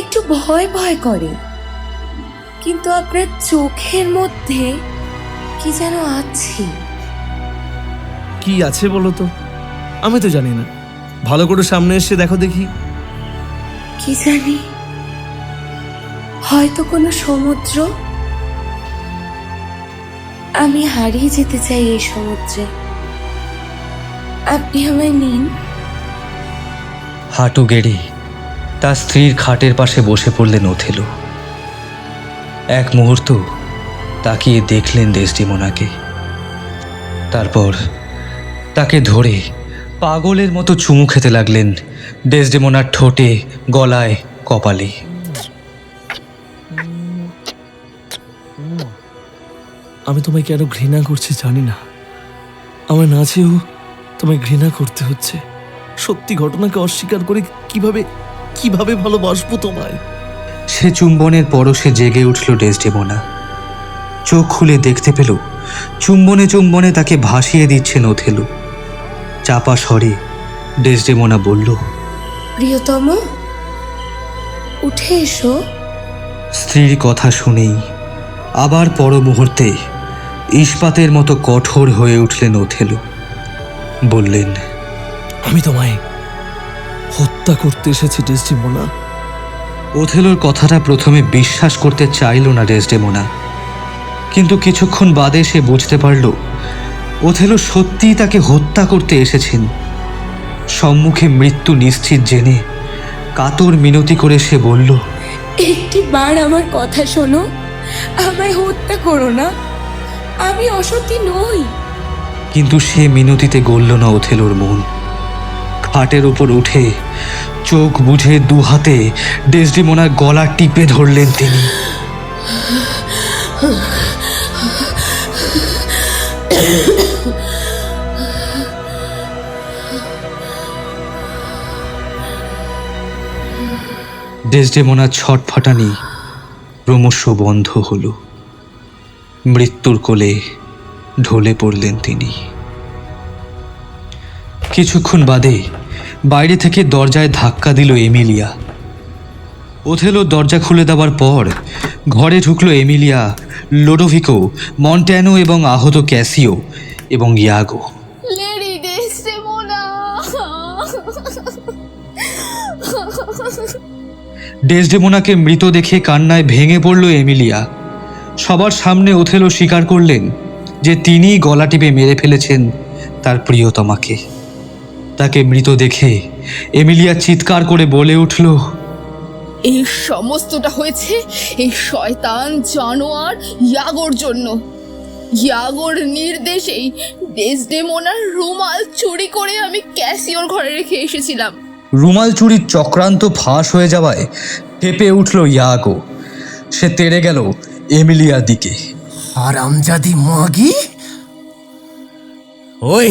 একটু ভয় ভয় করে, কিন্তু আপনার চোখের মধ্যে কি যেন আছে। কি আছে বলো তো? আমি তো জানি না, ভালো করে সামনে এসে দেখো দেখি। কি জানি, হয়তো কোনো সমুদ্র। আমি হারিয়ে যেতে চাই এই সমুদ্রে, আপনি আমায় নিন। হাঁটু গেড়ে তার স্ত্রীর খাটের পাশে বসে পড়লেন ওথেলো। এক মুহূর্ত তাকিয়ে দেখলেন ডেসডেমোনাকে, তারপর তাকে ধরে পাগলের মতো চুমু খেতে লাগলেন ডেসডেমোনার ঠোঁটে, গলায়, কপালে। আমি তোমায় কেন ঘৃণা করছি জানি না, আমার না চেয়েও তোমায় ঘৃণা করতে হচ্ছে। সত্যি ঘটনাকে অস্বীকার করে কিভাবে কিভাবে ভালোবাসবো তোমায়? সে চুম্বনের পরশে জেগে উঠল ডেসডেমোনা। চোখ খুলে দেখতে পেল চুম্বনে চুম্বনে তাকে ভাসিয়ে দিচ্ছেন ওথেলো। চাপা স্বরে ডেসডেমোনা বলল, প্রিয়তম, উঠে এসো। স্ত্রীর কথা শুনেই আবার পর মুহূর্তে ইস্পাতের মতো কঠোর হয়ে উঠলেন ওথেলো। বললেন, আমি তোমায় হত্যা করতে এসেছি ডেসডেমোনা। ওথেলোর কথাটা প্রথমে বিশ্বাস করতে চাইল না ডেসডেমোনা, কিন্তু কিছুক্ষণ বাদে সে বুঝতে পারল ওথেলো সত্যিই তাকে হত্যা করতে এসেছেন। সম্মুখে মৃত্যু নিশ্চিত জেনে কাতর মিনতি করে সে বলল, একটি বার আমার কথা শোনো, আমায় হত্যা করো না, আমি অসতী নই। কিন্তু সে মিনতিতে গলল না ওথেলোর মন। খাটের উপর উঠে চোখ বুঝে দু হাতে ডেসডেমোনার গলা টিপে ধরলেন তিনি। ডেসডেমোনার ছটফটানি ক্রমশ বন্ধ হলো। মৃত্যুর কোলে ঢলে পড়লেন তিনি। কিছুক্ষণ বাদে বাইরে থেকে দরজায় ধাক্কা দিল এমিলিয়া। ওথেলো দরজা খুলে দেওয়ার পর ঘরে ঢুকলো এমিলিয়া, লোডোভিকো, মন্ট্যানো এবং আহত ক্যাসিও এবং ইয়াগো। লেডি ডেসডেমোনা। ডেসডেমোনাকে মৃত দেখে কান্নায় ভেঙে পড়ল এমিলিয়া। সবার সামনে ওথেলো স্বীকার করলেন যে তিনিই গলা টিপে মেরে ফেলেছেন তার প্রিয়তমাকে। তাকে মৃত দেখে এমিলিয়া চিৎকার করে বলে উঠল, এই সমস্তটা হয়েছে এই শয়তান জানোয়ার ইয়াগোর জন্য। ইয়াগোর নির্দেশেই ডেসডেমোনার রুমাল চুরি করে আমি ক্যাসিওর ঘরে রেখে এসেছিলাম। রুমাল চুরির চক্রান্ত ফাঁস হয়ে যাওয়ায় কেঁপে উঠল ইয়াগো। সে তেড়ে গেল এমিলিয়ার দিকে। হারামজাদি মাগি, ওই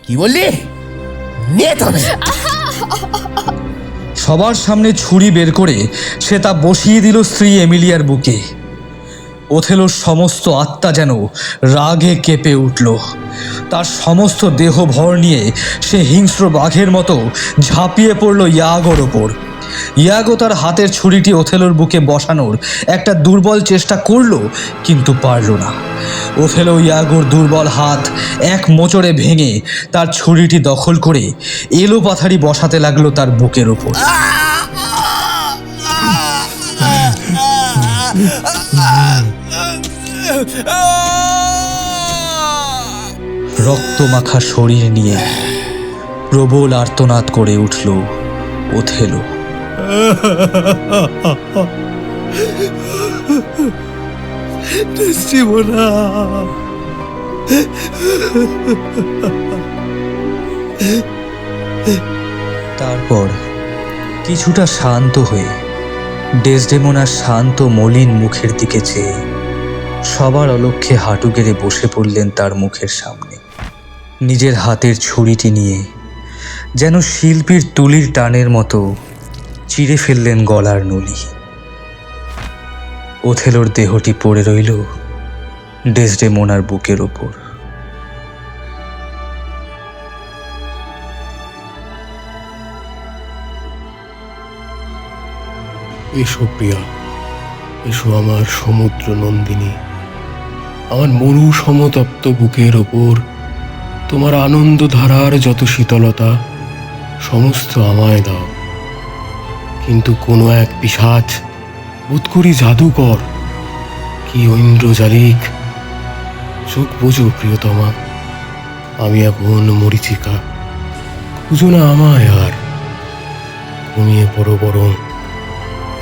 কি বললি? নে তবে। সবার সামনে ছুরি বের করে সে তা বসিয়ে দিল স্ত্রী এমিলিয়ার বুকে। ওথেলোর সমস্ত আত্মা যেন রাগে কেঁপে উঠল। তার সমস্ত দেহ ভর নিয়ে সে হিংস্র বাঘের মতো ঝাঁপিয়ে পড়ল ইয়াগোর ওপর। ইয়াগো তার হাতের ছুরিটি ওথেলোর বুকে বসানোর একটা দুর্বল চেষ্টা করলো, কিন্তু পারল না। ওথেলো ইয়াগোর দুর্বল হাত এক মোচড়ে ভেঙে তার ছুরিটি দখল করে এলো পাথারি বসাতে লাগলো তার বুকের ওপর। রক্তমাখা শরীর নিয়ে প্রবল আর্তনাদ করে উঠল ওথেলো। ডেসটিমোনা, তারপর কিছুটা শান্ত হয়ে ডেসডেমোনার শান্ত মলিন মুখের দিকে চেয়ে সবার অলক্ষ্যে হাঁটু গেড়ে বসে পড়লেন তার মুখের সামনে। নিজের হাতের ছুরিটি নিয়ে যেন শিল্পীর তুলির টানের মতো চিরে ফেললেন গলার নলি। ওথেলোর দেহটি পড়ে রইল ডেসডেমোনার বুকের ওপর। এসো প্রিয়া, এসো আমার সমুদ্র নন্দিনী, আমার মরু সমতপ্ত বুকের ওপর তোমার আনন্দ ধারার যত শীতলতা সমস্ত আমায় দাও। কিন্তু কোনো এক পিশাচ, বোধ করি জাদুকর, কি ঐন্দ্রজালিক, চোখ বোঝো প্রিয়তমা, আমি এখন মরীচিকা, খুঁজো না আমায় আর, ঘুমিয়ে পড়ো বরং,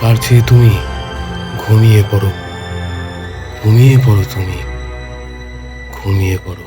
তার চেয়ে তুমি ঘুমিয়ে পড়ো, ঘুমিয়ে পড়ো, তুমি ঘুমিয়ে পড়ো।